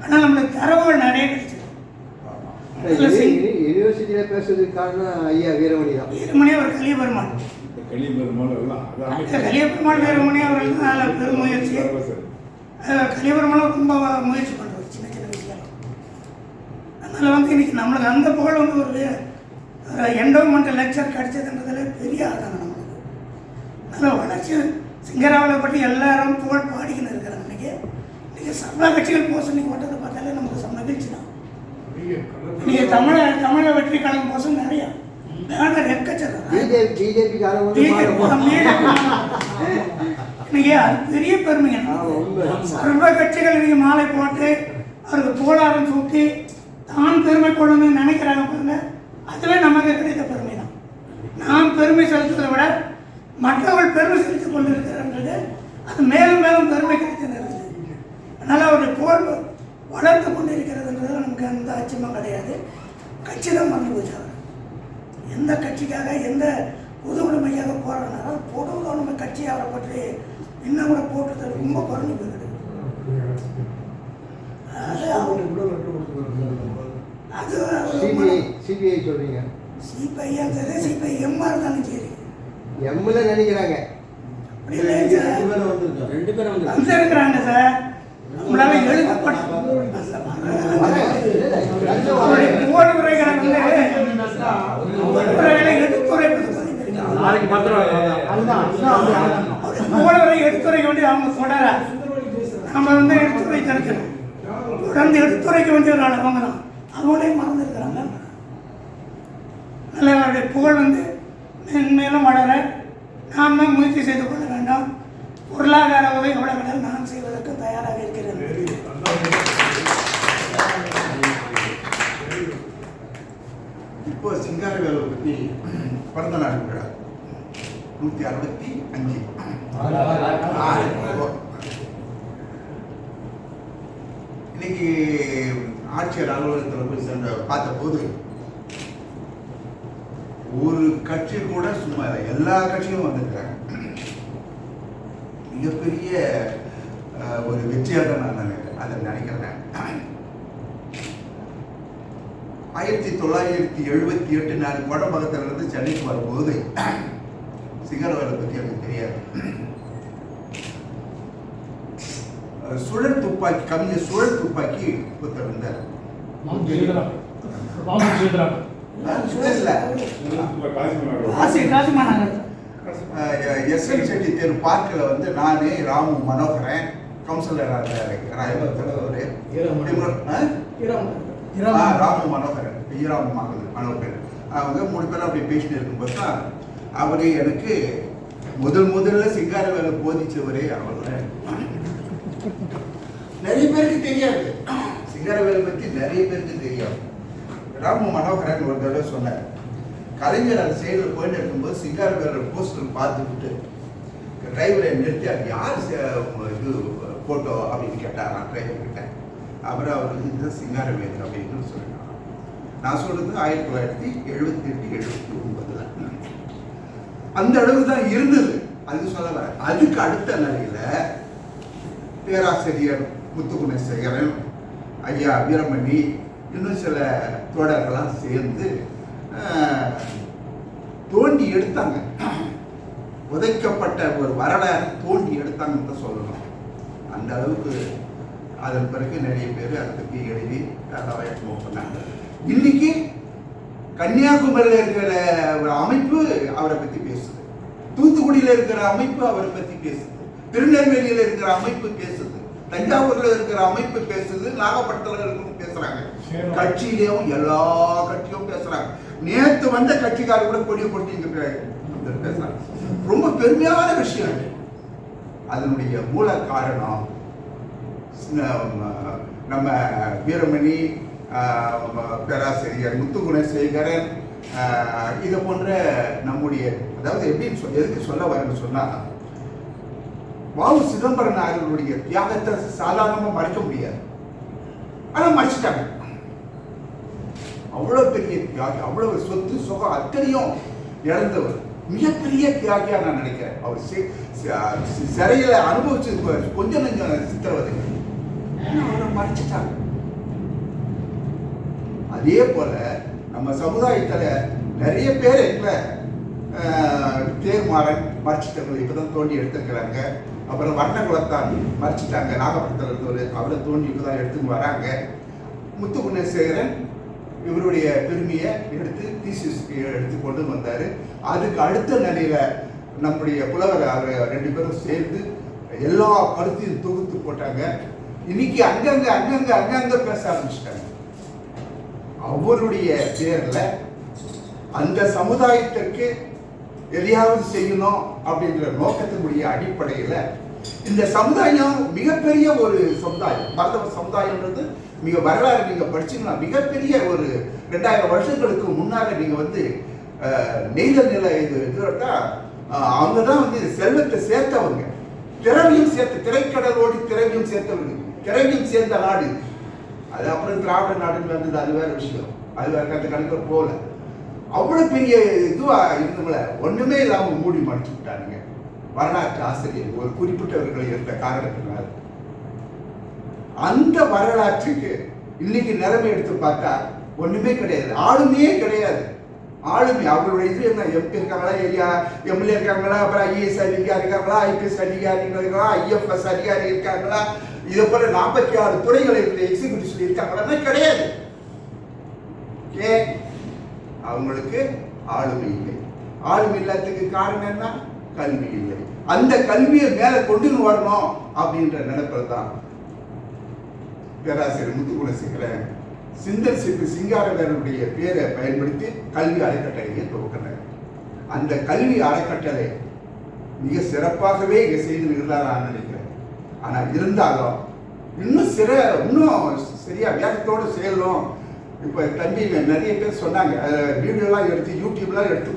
I: ஆனால் நம்மளுக்கு தரவுகள் நிறைய கிடைச்சிது.
A: யூனிவர்சிட்டியில் பேசுறதுக்கு காரணம் ஐயா வீரமணி தான்.
I: வீரமணி அவர் கலியபெருமாள் கலியபெருமாள் வீரமணி அவர்கள் தான் அதில் பெரும் முயற்சி. கலியபெருமாளும் ரொம்ப முயற்சி பண்ணுறது சின்ன சின்ன விஷயம். அதனால் வந்து இன்னைக்கு நம்மளுக்கு அந்த புகழ் வந்து ஒரு என்டோமெண்ட் லெக்சர் கிடைச்சதுன்றதுல பெரிய ஆதாரம் நம்மளுக்கு. அதனால் வளர்ச்சி சிங்கராவலை பற்றி எல்லாரும் புகழ் பாடிக்கின்னு இருக்கிறாங்க. இன்றைக்கி சர்வ கட்சிகள் போஸ் இன்னைக்கு மட்டும் பார்த்தாலே நமக்கு மகிழ்ச்சி தான். இன்றைக்கி தமிழக வெற்றி கழகம் போஸ் நிறையா பேனர் எக்கச்சக்கம். இன்னைக்கு அது பெரிய பெருமைங்க. சர்வ கட்சிகள் இன்னைக்கு மாலை போட்டு அவருக்கு புகழாரம் சூட்டி தான் பெருமை கொள்ளணும்னு நினைக்கிறாங்க பாருங்க. அதுவே நமக்கு கிடைத்த பெருமை தான். நாம் பெருமை செலுத்துவதை விட மற்றவர்கள் பெருமை செலுத்திக் கொண்டிருக்கிறது அது மேலும் மேலும் பெருமை கிடைத்து இருக்குது. அதனால் அவருடைய புகழ் வளர்த்து கொண்டு இருக்கிறதுன்றது நமக்கு எந்த அச்சமும் கிடையாது. கட்சி தான் மறந்து போச்சு. அவர் எந்த கட்சிக்காக எந்த பொது உடைமைக்காக போராடினாலும் பொது உடைமை கட்சி அவரை பற்றி இன்னும் கூட போட்டு ரொம்ப குறைஞ்சி போயிடுது. அது
A: சிபிஐ சொல்றீங்க,
I: சிபிஐ சரி சிபிஐ எம்ஆர் இருந்தாலும் சரி
A: எம்ல நினைக்கிறாங்க.
K: ரெண்டு பேரும்
I: வந்து இருக்கிறாங்க சார். நம்மளால எழுதப்பட்ட புகழ் உரைகளை எடுத்துரைக்க வேண்டிய அவங்க தொடர நம்ம வந்து எடுத்துரைக்க இருக்கணும். தொடர்ந்து எடுத்துரைக்க வேண்டிய ஒரு ஆள் அவங்க தான். அவங்களே மறந்துருக்கிறாங்க. நல்ல அவருடைய புகழ் வந்து மென்மேலும் வளர நாம் தான் முயற்சி செய்து கொள்ள வேண்டும். பொருளாதார உதவி எவ்வளவு நான் செய்வதற்கு தயாராக இருக்கிறேன்.
C: இப்போ சிங்காரவேலை பற்றி பிறந்த நாள் விழா 165. இன்னைக்கு ஆட்சியர் அலுவலகத்தில் போய் சென்ற பார்த்தபோது ஒரு கட்சி கூட சும்மா இல்லை, எல்லா கட்சியும் வந்திருக்கிறாங்க. மிகப்பெரிய ஒரு வெற்றியாக நான் அதை நினைக்கிறேன். 1978 நான் கோடம்பாக்கத்திலிருந்து சென்னைக்கு வரும்போது சிங்கரவேலை பற்றி எனக்கு தெரியாது. சுழல் துப்பாக்கி கவிஞர் சுழல் துப்பாக்கி ஒருத்தர் இருந்தார். எஸ்எல் செட்டி தெரு பார்க்கில் வந்து நானே ராமு மனோகரன் கவுன்சிலராக ராமு மனோகரன் ஈராமு மனோகரன் அவங்க 3 பேரும் அப்படி பேசிட்டு இருக்கும்போது தான் அவரு எனக்கு முதல்ல சிங்காரவேலை போதிச்சவரே அவர். நிறைய பேருக்கு தெரியாது சிங்காரவேலை பற்றி, நிறைய பேருக்கு தெரியாது. ராமு மனோகரன் ஒரு தடவை சொன்னார், கலைஞர் அந்த சைடில் போயிட்டு இருக்கும்போது சிங்காரவேலோட போஸ்டர் பார்த்துக்கிட்டு டிரைவரை நிறுத்தி அது யார் இது போட்டோ அப்படின்னு கேட்டாராம் டிரைவர் கிட்ட. அவர் இந்த சிங்காரவேலு அப்படின்னு சொல்லிட்டாங்க. நான் சொல்றது 1978, 79 அந்த அளவு தான் இருந்தது. அது சொல்ல வர அதுக்கு அடுத்த நிலையில பேராசிரியர் முத்துகுணசேகரன், ஐயா வீரமணி, இன்னும் சில தோழர்கள்லாம் சேர்ந்து தோண்டி எடுத்தாங்க. உதைக்கப்பட்ட ஒரு வரலாறு தோண்டி எடுத்தாங்கன்னு தான் சொல்லணும். அந்த அளவுக்கு அதன் பிறகு நிறைய பேர் அதை பற்றி எழுதி பண்ணாங்க. இன்னைக்கு கன்னியாகுமரியில் இருக்கிற ஒரு அமைப்பு அவரை பற்றி பேசுது, தூத்துக்குடியில் இருக்கிற அமைப்பு அவரை பற்றி பேசுது, திருநெல்வேலியில் இருக்கிற அமைப்பு பேசுது, தஞ்சாவூர்ல இருக்கிற அமைப்பு பேசுது, நாகப்பட்டினத்தில் இருக்கிறவங்க பேசுறாங்க, கட்சியிலேயும் எல்லா கட்சியும் பேசுறாங்க. நேற்று வந்த கட்சிக்காரர் கூட கொடியை போட்டு இங்க பேசுறாங்க. ரொம்ப பெருமையான விஷயம். அதனுடைய மூல காரணம் நம்ம வீரமணி, பேராசிரியர் முத்துகுணசேகரன், இதை போன்ற நம்முடைய, அதாவது எப்படின்னு எதுக்கு சொல்ல வரேன்னு சொன்னா, வாவு சிதம்பரம் அவர்களுடைய தியாகத்தை சாதாரணமா மறைக்க முடியாது. ஆனா மறைச்சிட்டாங்க. அவ்வளவு பெரிய தியாகி, அவ்வளவு சொத்து சுகம் அத்தனையும் இழந்தவர், மிகப்பெரிய தியாகியா நான் நினைக்கிறேன். அவர் சிறையில அனுபவிச்சது கொஞ்சம் கொஞ்சம் சித்திரவதை, அவரை மறைச்சிட்டாங்க. அதே போல நம்ம சமுதாயத்துல நிறைய பேர் இல்ல, தேர்மாறன் மறைச்சிட்டாங்க, இப்பதான் தோண்டி எடுத்துக்கிறாங்க. அப்புறம் வர்ணகுலத்தான் மறைச்சிட்டாங்க, நாகப்பட்டினத்தில் இருந்தவர், அவரை தோண்டி இப்பதான் எடுத்துன்னு வராங்க. முத்துகுணசேகரன் இவருடைய பெருமையை எடுத்து தீசிஸ்க்கு எடுத்து கொண்டு வந்தாரு. அதுக்கு அடுத்த நிலையில நம்முடைய புலவர் அவர் 2 பேரும் சேர்ந்து எல்லா கருத்தையும் தொகுத்து போட்டாங்க. இன்னைக்கு அங்கங்க பேச ஆரம்பிச்சிட்டாங்க. அவருடைய பேர்ல அந்த சமுதாயத்திற்கு எதையாவது செய்யணும் அப்படின்ற நோக்கத்தினுடைய அடிப்படையில இந்த சமுதாயம் மிகப்பெரிய ஒரு சமுதாயம். பரதவ சமுதாயம்ன்றது மிக வரலாறு நீங்க படிச்சீங்கன்னா மிகப்பெரிய ஒரு 2000 வருஷங்களுக்கு முன்னால நீங்க வந்து நெய்தல் நிலை இதுட்டா அவங்கதான் வந்து செல்வத்தை சேர்த்தவங்க, திறமையும் சேர்த்து, திரைக்கடலோடு திறமையும் சேர்த்தவங்க, திறமையும் சேர்ந்த நாடு அது. அப்புறம் திராவிட நாடுன்னு வந்தது, அது வேற விஷயம், அது வேற அந்த கணக்கு போல. அவ்வளவு பெரிய இதுவா இருந்தவங்கள ஒண்ணுமே இல்லாம மூடி மடிச்சு விட்டானுங்க வரலாற்று ஆசிரியர் ஒரு குறிப்பிட்டவர்களை இருந்த காரணத்தினால. அந்த வரலாற்றுக்கு இன்னைக்கு நிலைமை எடுத்து பார்த்தா ஒண்ணுமே கிடையாது, ஆளுமையே கிடையாது. ஆளுமை அவங்களுடைய இது என்ன, எம்பி இருக்காங்களா, எம்எல்ஏ இருக்காங்களா, அப்புறம் ஐஏஎஸ் அதிகாரி இருக்காங்களா, ஐபிஎஸ் அதிகாரிகள் இருக்காங்களா, ஐஎஃப்எஸ் அதிகாரி இருக்காங்களா, இதை போல 46 துறைகள் இருக்கிற எக்ஸிகியூட்டிவ்ல இருக்காங்களா? கிடையாது. அவங்களுக்கு ஆளுமை இல்லை. ஆளுமை இல்லாததுக்கு காரணம் என்ன? கல்வி இல்லை. அந்த கல்வியை மேல கொண்டு வரணும் அப்படின்ற நினைப்பில் தான் பேராசிரியர் முத்துகுணசேகரன் சிந்தன் சிற்பி சிங்காரவேலனுடைய பேரை பயன்படுத்தி கல்வி அறக்கட்டளையை துவக்கினார். அந்த கல்வி அறக்கட்டளை மிக சிறப்பாகவே இங்க செய்து இருந்தார் நினைக்கிறேன். ஆனா இருந்தாலும் இன்னும் சரியா வேகத்தோடு செய்யணும். இப்போ தம்பி நிறைய பேர் சொன்னாங்க, வீடியோலாம் எடுத்து யூடியூப்லாம் எடுத்து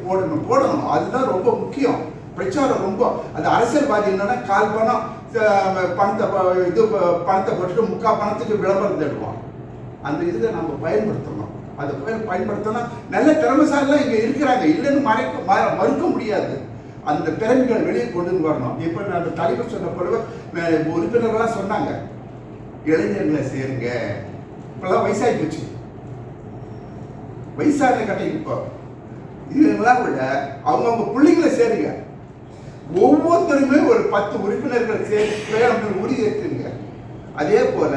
C: போடணும். அதுதான் ரொம்ப முக்கியம். பிரச்சாரம் ரொம்ப, அது அரசியல்வாதி என்னன்னா கால் பணம் பணத்தை போட்டுட்டு 3/4 பணத்துக்கு விளம்பரம் தேடுவோம். அந்த இதை நம்ம பயன்படுத்தணும். அதை பயன்படுத்தணும். நல்ல திறமைசாலிலாம் இங்கே இருக்கிறாங்க, இல்லைன்னு மறுக்க முடியாது. அந்த திறமைகளை வெளியே கொண்டு வரணும். இப்போ நான் தலைவர் சொன்ன பொழுது உறுப்பினர்கள்லாம் சொன்னாங்க, இளைஞர்களை சேருங்க. இப்பெல்லாம் வயசாகி போச்சு, வயசான கட்டை. இப்போ இதெல்லாம் விட அவங்கவுங்க பிள்ளைங்களை சேருங்க. ஒவ்வொருத்தருமே ஒரு 10 உறுப்பினர்கள் சேர்த்து உறுதியேற்றுங்க. அதே போல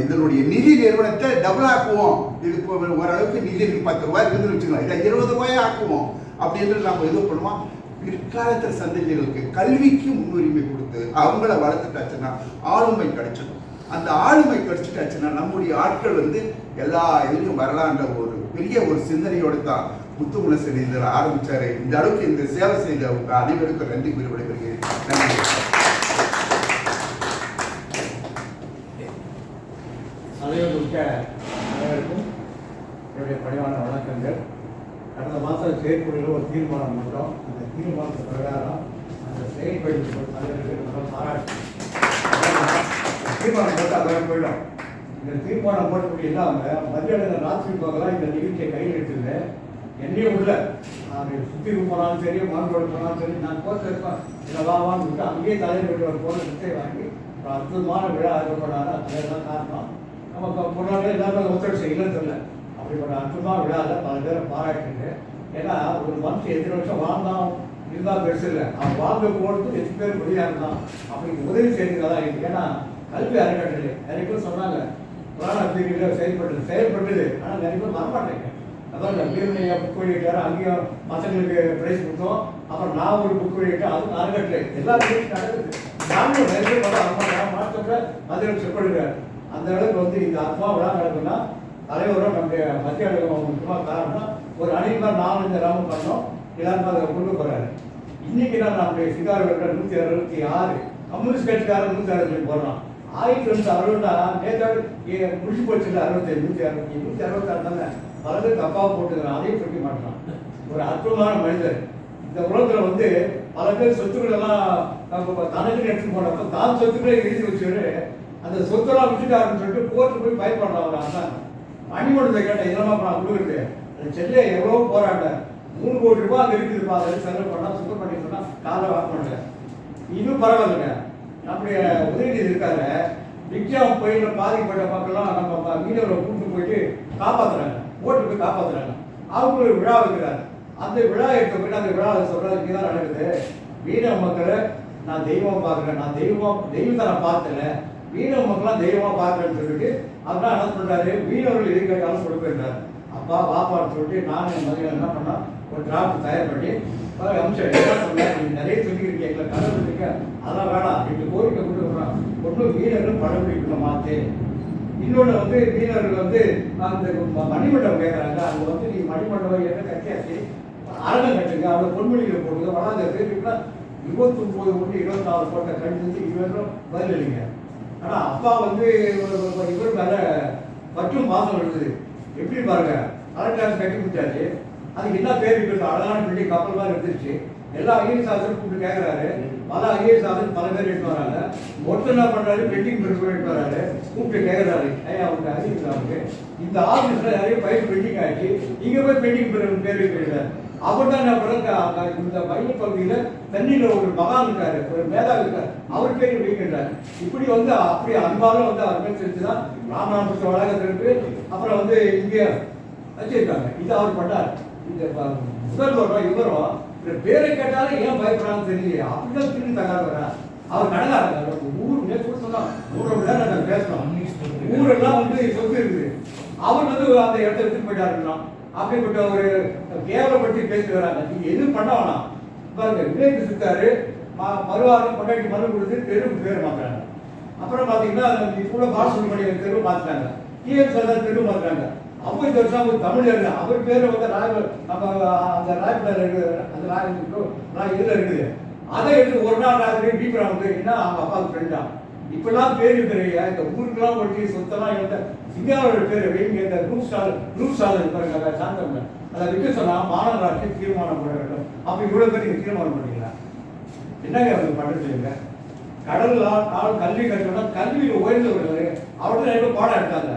C: இதனுடைய நிதி நிறுவனத்தை டபுள் ஆக்குவோம். இது ஓரளவுக்கு நிதி 10 ரூபாய் இருந்து வச்சுக்கலாம், இதை 20 ரூபாய் ஆக்குவோம் அப்படின்னு நம்ம இது பண்ணுவோம். பிற்காலத்தில் சந்ததிகளுக்கு கல்விக்கு முன்னுரிமை கொடுத்து அவங்கள வளர்த்துட்டாச்சுன்னா ஆளுமை கிடைச்சிடும். அந்த ஆளுமை கிடைச்சிட்டாச்சுன்னா நம்முடைய ஆட்கள் வந்து எல்லா இதுலையும் வரலான்ற ஒரு பெரிய ஒரு சிந்தனையோடு தான் முத்துகுணசேகரன் ஆரம்பிச்சாரு. இந்த அளவுக்கு இந்த சேவை செய்த உங்க அனைவருக்கும் நன்றி கூறி விடைபெறுகிறேன். நன்றி.
A: அனைவருக்கும் என்னுடைய பணிவான வணக்கங்கள். கடந்த மாதம் செயற்குழுவில் ஒரு தீர்மானம் பண்ணோம். அந்த தீர்மானத்து பிரகாரம் அந்த செயல்படுத்த தலைவர்களுக்கு பாராட்டு தீர்மானம் போட்டு அதெல்லாம் போயிடும்.
B: இந்த தீர்மானம் போட்டபடி இல்லாமல் மத்தியான ராத்திரி பகலாக இந்த நிகழ்ச்சியை கையில் எடுத்துருங்க. என்னையும் உள்ள நான் சுற்றி போனாலும் சரி, மாண்டோடு போனாலும் சரி, நான் போட்டு இருப்பேன் இதெல்லாம் விட்டு அங்கேயே தலைவர் ஒரு போன சுத்தை வாங்கி ஒரு அற்புதமான விழா ஆகப்படாது. அதுதான் காரணம். நமக்கு முன்னாடி எல்லாமே ஒத்துழைப்பு செய்யலன்னு தெரியல. அப்படிப்பட்ட அற்புதமான விழாவில் பல பேரை பாராட்டுங்க. ஏன்னா ஒரு மனுஷன் எத்தனை வருஷம் வாழ்ந்தான் இருந்தால் பெருசு இல்லை, அவன் வாழ்க்கை போகிறது எத்தனை பேர் உதவியாக இருந்தான். அப்படி உதவி செய்கிறதெல்லாம் இருக்குது. ஏன்னா கல்வி அறக்கட்டளை நிறைய பேர் சொன்னாங்க கொரோனா பீரியடில் செயல்பட்டது. ஆனால் நிறைய பேர் வரமாட்டேங்க. அதான் வீரனையா புக் வெளியிட்டார், அங்கேயும் பசங்களுக்கு ப்ரைஸ் கொடுத்தோம். அப்புறம் நான் ஒரு புக் வெளியிட்டேன், அதுவும் அறக்கட்டளை எல்லா நிகழ்ச்சி நடக்குது. நானும் நிறைய பேர் மாற்றப்பட மதுரை செப்படுகிறார். அந்த அளவுக்கு வந்து இந்த அத்மா விழா நடக்குன்னா தலைவரும் நம்முடைய மத்திய அலுவலகம் முக்கியமாக காரணம். ஒரு அணிமார் 4 ராமம் பண்ணோம், எல்லாருமே அதை கொண்டு போகிறாரு. இன்னைக்கு தான் நம்முடைய சிங்காரவேலர் 166, கம்யூனிஸ்ட் கட்சிக்காரர் 160 போடுறோம். 1960 நேற்று முடிச்சு போச்சு. 65 166 தானே பல பேர் தப்பாக போட்டுக்கிறான். அதையும் பிடிக்க மாட்டான். ஒரு அற்புதமான மனிதர். இந்த உலகத்தில் வந்து பல பேர் சொத்துக்கள் எல்லாம் தனக்குன்னு எடுத்துட்டு போனப்ப தான் சொத்துக்களை எழுதி வச்சுட்டு அந்த சொத்தெல்லாம் விட்டுட்டாருன்னு சொல்லிட்டு கோர்ட்டு போய் பயப்படுறான். அவர் அண்ணன் மணிமண்டத்தை கேட்டேன், இதெல்லாம் நான் கொடுக்குறது அந்த செல்லையை எவ்வளோ போராட்டேன், 3 கோடி ரூபாய் அங்கே இருக்குதுப்பா, அதில் செலவு பண்ணால் சுத்தம் பண்ணி சொன்னால் காலைல வாங்க மாட்டேன். இன்னும் பரவாயில்லைங்க. நம்முடைய உதயநிதி இருக்காரு, விக்ரம் புயலில் பாதிக்கப்பட்ட மக்கள்லாம் நம்ம மீனவரை கூப்பிட்டு போயிட்டு காப்பாற்றுறாங்க, ஓட்டு போய் காப்பாற்றுறாங்க. அவங்க ஒரு விழா வைக்கிறாரு. அந்த விழா எடுத்த போயிட்டு அந்த விழா சொல்கிறதுக்கு தான் நடக்குது. மீனவ மக்களை நான் தெய்வமாக பார்க்குறேன், நான் தெய்வத்தை நான் பார்த்தல, மீனவ மக்கள்லாம் தெய்வமாக பார்க்குறேன்னு சொல்லிட்டு அதெல்லாம் என்ன பண்ணுறாரு, மீனவர்கள் எது கேட்டாலும் கொடுப்பேன்றார். அப்பா வாப்பான்னு சொல்லிட்டு நான் என் மதியம் என்ன பண்ணால் ஒரு டிராஃப்ட் தயார் பண்ணி அம்சம் என்ன சொன்னேன், நீங்கள் நிறைய சொல்லியிருக்கீங்க, கடவுள் இருக்க அதெல்லாம் வேணாம், நீங்கள் கோரிக்கை கொடுக்குறோம். ஒன்றும் மீனவர்கள் படம்பிடிக்கணும் மாற்று. இன்னொன்று வந்து மீனவர்கள் வந்து அந்த மணிமண்டபம் கேட்குறாங்க. அங்கே வந்து நீ மணிமண்டபம் என்ன கட்டியாச்சு அரங்கம் கட்டுங்க, அவளை பொன்மொழிகளை போடுங்க, வராத பேருக்குன்னா 29 ஒன்று 24 போட்ட கழிச்சு இவரும் பதிலளிங்க. ஆனால் அப்பா வந்து இவர் மேலே மற்றும் பாசம் இருந்தது. எப்படி பாருங்க, கலெக்டர் கட்டி கொடுத்தாச்சு, அதுக்கு என்ன பேர் இருக்குது, அழகான பில்டிங் கப்பல் மாதிரி இருந்துச்சு. எல்லா ஐஏஎஸ் ஆஃபீஸரும் கூப்பிட்டு கேட்குறாரு. பல ஐஏஎஸ் ஆஃபீஸ் பல பேர் எடுத்து வராங்க. ஒருத்தர் என்ன பண்ணுறாரு, பெண்டிங் பில் எடுத்து வராரு, கூப்பிட்டு கேட்குறாரு, ஐயா அவங்க ஐஏஎஸ் ஆஃபீஸுக்கு இந்த ஆஃபீஸில் நிறைய பயிர் பெண்டிங் ஆகிடுச்சு, இங்கே போய் பெண்டிங் பில் பேர் வைக்கிறார். அவர் தான் என்ன பண்ணுறாங்க, இந்த மைய பகுதியில் தண்ணியில் ஒரு மகான் இருக்காரு, ஒரு மேதாவி இருக்கார், அவர் பேர் வைக்கின்றார். இப்படி வந்து அப்படி அன்பாலும் வந்து அவர் பேர் தெரிஞ்சு தான் ராமநாதபுரம் வளாகத்திற்கு அப்புறம் வந்து இங்கே வச்சிருக்காங்க. இது அவர் பண்ணார். இந்த முதல்வரும் இவரும் பேரை கேட்டாலும் ஏன் பயப்படுறாங்கன்னு தெரியல. அப்படிதான் திரும்பி தகவல் அவர் கடங்காரு ஊர் நேற்று சொன்னா 3 மணி நேரம் நாங்கள் பேசணும். ஊரெல்லாம் வந்து சொத்து இருக்குது. அவர் வந்து அந்த இடத்த எடுத்துட்டு போயிட்டாருன்னா அப்படிப்பட்ட ஒரு கேவலப்படுத்தி பேசி வராங்க. நீங்க எதுவும் பண்ண வேணாம். பாருங்க, விவேக் சித்தாரு மறுவாரம் கொண்டாடி மறு கொடுத்து தெருவுக்கு பேர் மாத்துறாங்க. அப்புறம் பாத்தீங்கன்னா கூட பாலசுப்ரமணி தெருவு மாத்துறாங்க, டிஎம் சர்தார் தெருவு மாத்துறாங்க. அப்போ இந்த வருஷம் தமிழர் அவர் பேர் வந்து நம்ம அந்த ராய்பேர் இருக்குது, அந்த ராய் இதில் இருக்குது. அதை எடுத்து ஒரு நாள் ராத்திரி பீப்பரா வந்து என்ன அவங்க அப்பாவுக்கு ஃப்ரெண்டா இப்பெல்லாம் பேர் இருக்கிறையா இந்த ஊருக்கெல்லாம் ஒட்டி சொத்தெல்லாம் இருந்த சிங்காரோட பேர் வைங்க. இந்த குரூப் ஸ்டால் இருப்பாங்க சாந்தம் அதை விட்டு சொன்னா மாநகராட்சி தீர்மானம் பண்ண வேண்டும். அப்போ இவ்வளோ பேர் நீங்கள் தீர்மானம் பண்ணீங்களா? என்னங்க அவங்க பண்ணுறீங்க? கடல் கல்வி கட்டணும்னா கல்வியில் உயர்ந்தவர்கள் அவர்தான் நிறைய பாடம் எடுத்தாங்க.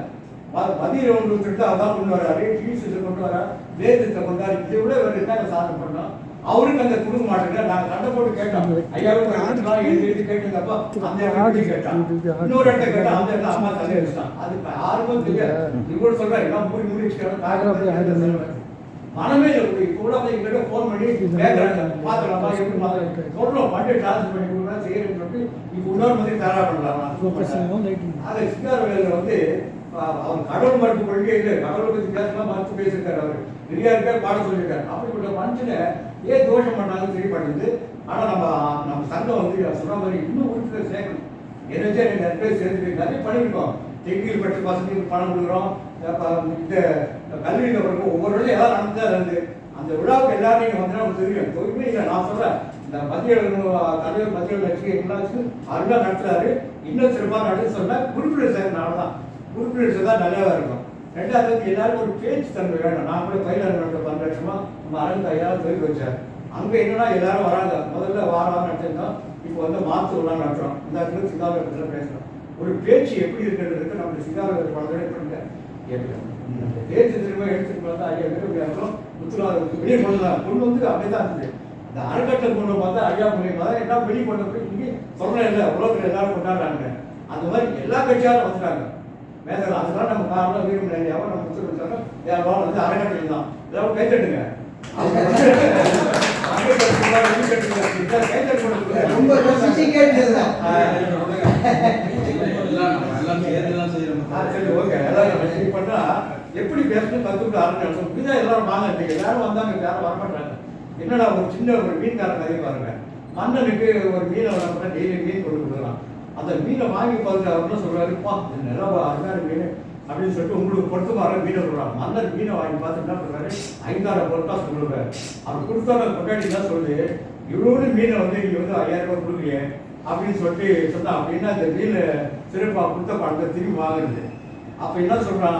B: மதிய ஒன்று திட்டம் அதான் கொண்டு வராரு, டிவிசியை கொண்டு வர வேதத்தை கொண்டாரு. இதை விட இவர் என்னங்க சாதனை பண்ணோம்? அவருக்கு அந்த கொடுக்க மாட்டேங்க. நாங்கள் சண்டை போட்டு கேட்டோம், ஐயாவுக்கு எழுதி கேட்டுங்கப்பா அந்த இடத்துல கேட்டான், இன்னொரு இடத்த கேட்டா அந்த இடத்துல அம்மா தலை வச்சுட்டான். அது யாருக்கும் தெரியாது. இவ்வளவு சொல்றேன் எல்லாம் மூடி வச்சுக்கிறோம். மனமே இல்லை. கூட எங்கிட்ட ஃபோன் பண்ணி கேட்கறாங்க, பார்த்துக்கலாமா எப்படி பார்த்து சொல்றோம், பண்டு டிரான்ஸ்ஃபர் பண்ணி கொடுக்குறா செய்யறேன்னு சொல்லிட்டு இப்போ இன்னொரு மாதிரி தயாரா பண்ணலாமா? அதை சிங்காரவேலர் வந்து அவர் கடவுள் மறுப்பு கொள்கை இல்லை, கடவுளை பற்றி பேசலாம் மறுத்து பேசியிருக்காரு. அவர் பெரியார் பேர் பாட சொல்லியிருக்காரு. அப்படிப்பட்ட மனுஷனை ஏன் தோஷம் பண்ணாலும் தெரியப்படுது. ஆனால் நம்ம சங்கம் வந்து சொன்ன மாதிரி இன்னும் உறுப்பினர் சேர்க்கணும். என்னச்சா நிறைய பேர் சேர்ந்து நிறைய பண்ணியிருக்கோம். டெக்னிக்கல் பற்றி பசங்களுக்கு பணம் கொடுக்குறோம். இந்த கல்வியில் ஒவ்வொரு இடத்துல எல்லாம் நடந்துதான் இருந்து அந்த விழாவுக்கு எல்லாரும் நீங்கள் வந்தா உங்களுக்கு தெரியும். தொழிலுமே இல்லை. நான் சொல்கிறேன், இந்த மத்திய தலைவர் மத்திய கட்சி எல்லாச்சும் அருளாக நடத்துறாரு. இன்னும் சிறப்பாக நடத்து சொன்னால் உறுப்பினர் சேர்க்கனால தான் உறுப்பினர் தான் நல்லாவே இருக்கும். ரெண்டாவது எல்லாருக்கும் ஒரு பேச்சு தன்மை வேணும். நான் கூட பயிலாளர் நடத்த 12 வருஷமா நம்ம அரங்கு ஐயாவது தொழில் வச்சார். அங்கே என்னன்னா எல்லாரும் வராங்க. முதல்ல வாரம் நடத்திருந்தோம், இப்போ வந்து மாற்று விழா நடத்துகிறோம். இந்த இடத்துல சிந்தாபுரத்தில் பேசுகிறோம். ஒரு பேச்சு எப்படி இருக்கிறதுக்கு நம்ம சிங்காரவேலர் படத்தோட பண்ணுங்க கேட்கலாம். அந்த பேச்சு திரும்ப எடுத்துட்டு பார்த்தா ஐயா வீரர்களும் முத்துராஜ் வெளியே கொண்டுதான் கொண்டு வந்து அப்படியே தான் இருந்தது. இந்த அறக்கட்டளை கொண்டு பார்த்தா ஐயா மூலியமா எல்லாம் வெளியே கொண்டு போய் இங்கே சொல்றேன் இல்லை உலகத்தில் எல்லாரும் கொண்டாடுறாங்க. அந்த மாதிரி எல்லா கட்சியாரும் வந்துட்டாங்க மேதர்கள். அதனால நம்ம காரணம் வீரமணி ஐயாவும் நம்ம முத்துராஜ் யாரும் வந்து அறக்கட்டளை தான் எல்லாரும் கைத்தட்டுங்க.
A: ரொம்ப sophisticated-தான்.
B: எப்படி பேசணும் கத்துக்கிட்டு ஆரம்பிச்சு இப்படிதான் எல்லாரும் வாங்க. எல்லாரும் வந்தாங்க, யாரும் வரமாட்டாங்க. என்னடா ஒரு சின்ன ஒரு மீன்கார கதையை பாருங்க. மன்னனுக்கு ஒரு மீனை வளர்ப்பா டெய்லி மீன் கொண்டு கொடுக்கலாம். அந்த மீனை வாங்கி பார்த்து அவர் என்ன சொல்றாரு, நல்லா அருமையான மீன் அப்படின்னு சொல்லிட்டு உங்களுக்கு பொருத்தமாக மீனை சொல்றாங்க. மன்னர் மீனை வாங்கி பார்த்து என்ன பண்றாரு, 5000 பொருட்காசு கொடுக்குறாரு. அவர் கொடுத்தா கொண்டாடி தான் சொல்லு, இவ்வளவு மீனை வந்து நீங்க வந்து 5000 ரூபாய் கொடுக்குறீங்க அப்படின்னு சொல்லிட்டு சொன்னா அப்படின்னா இந்த மீன் சிறப்பா கொடுத்த பணத்தை திரும்பி வாங்குறது. அப்ப என்ன சொல்றான்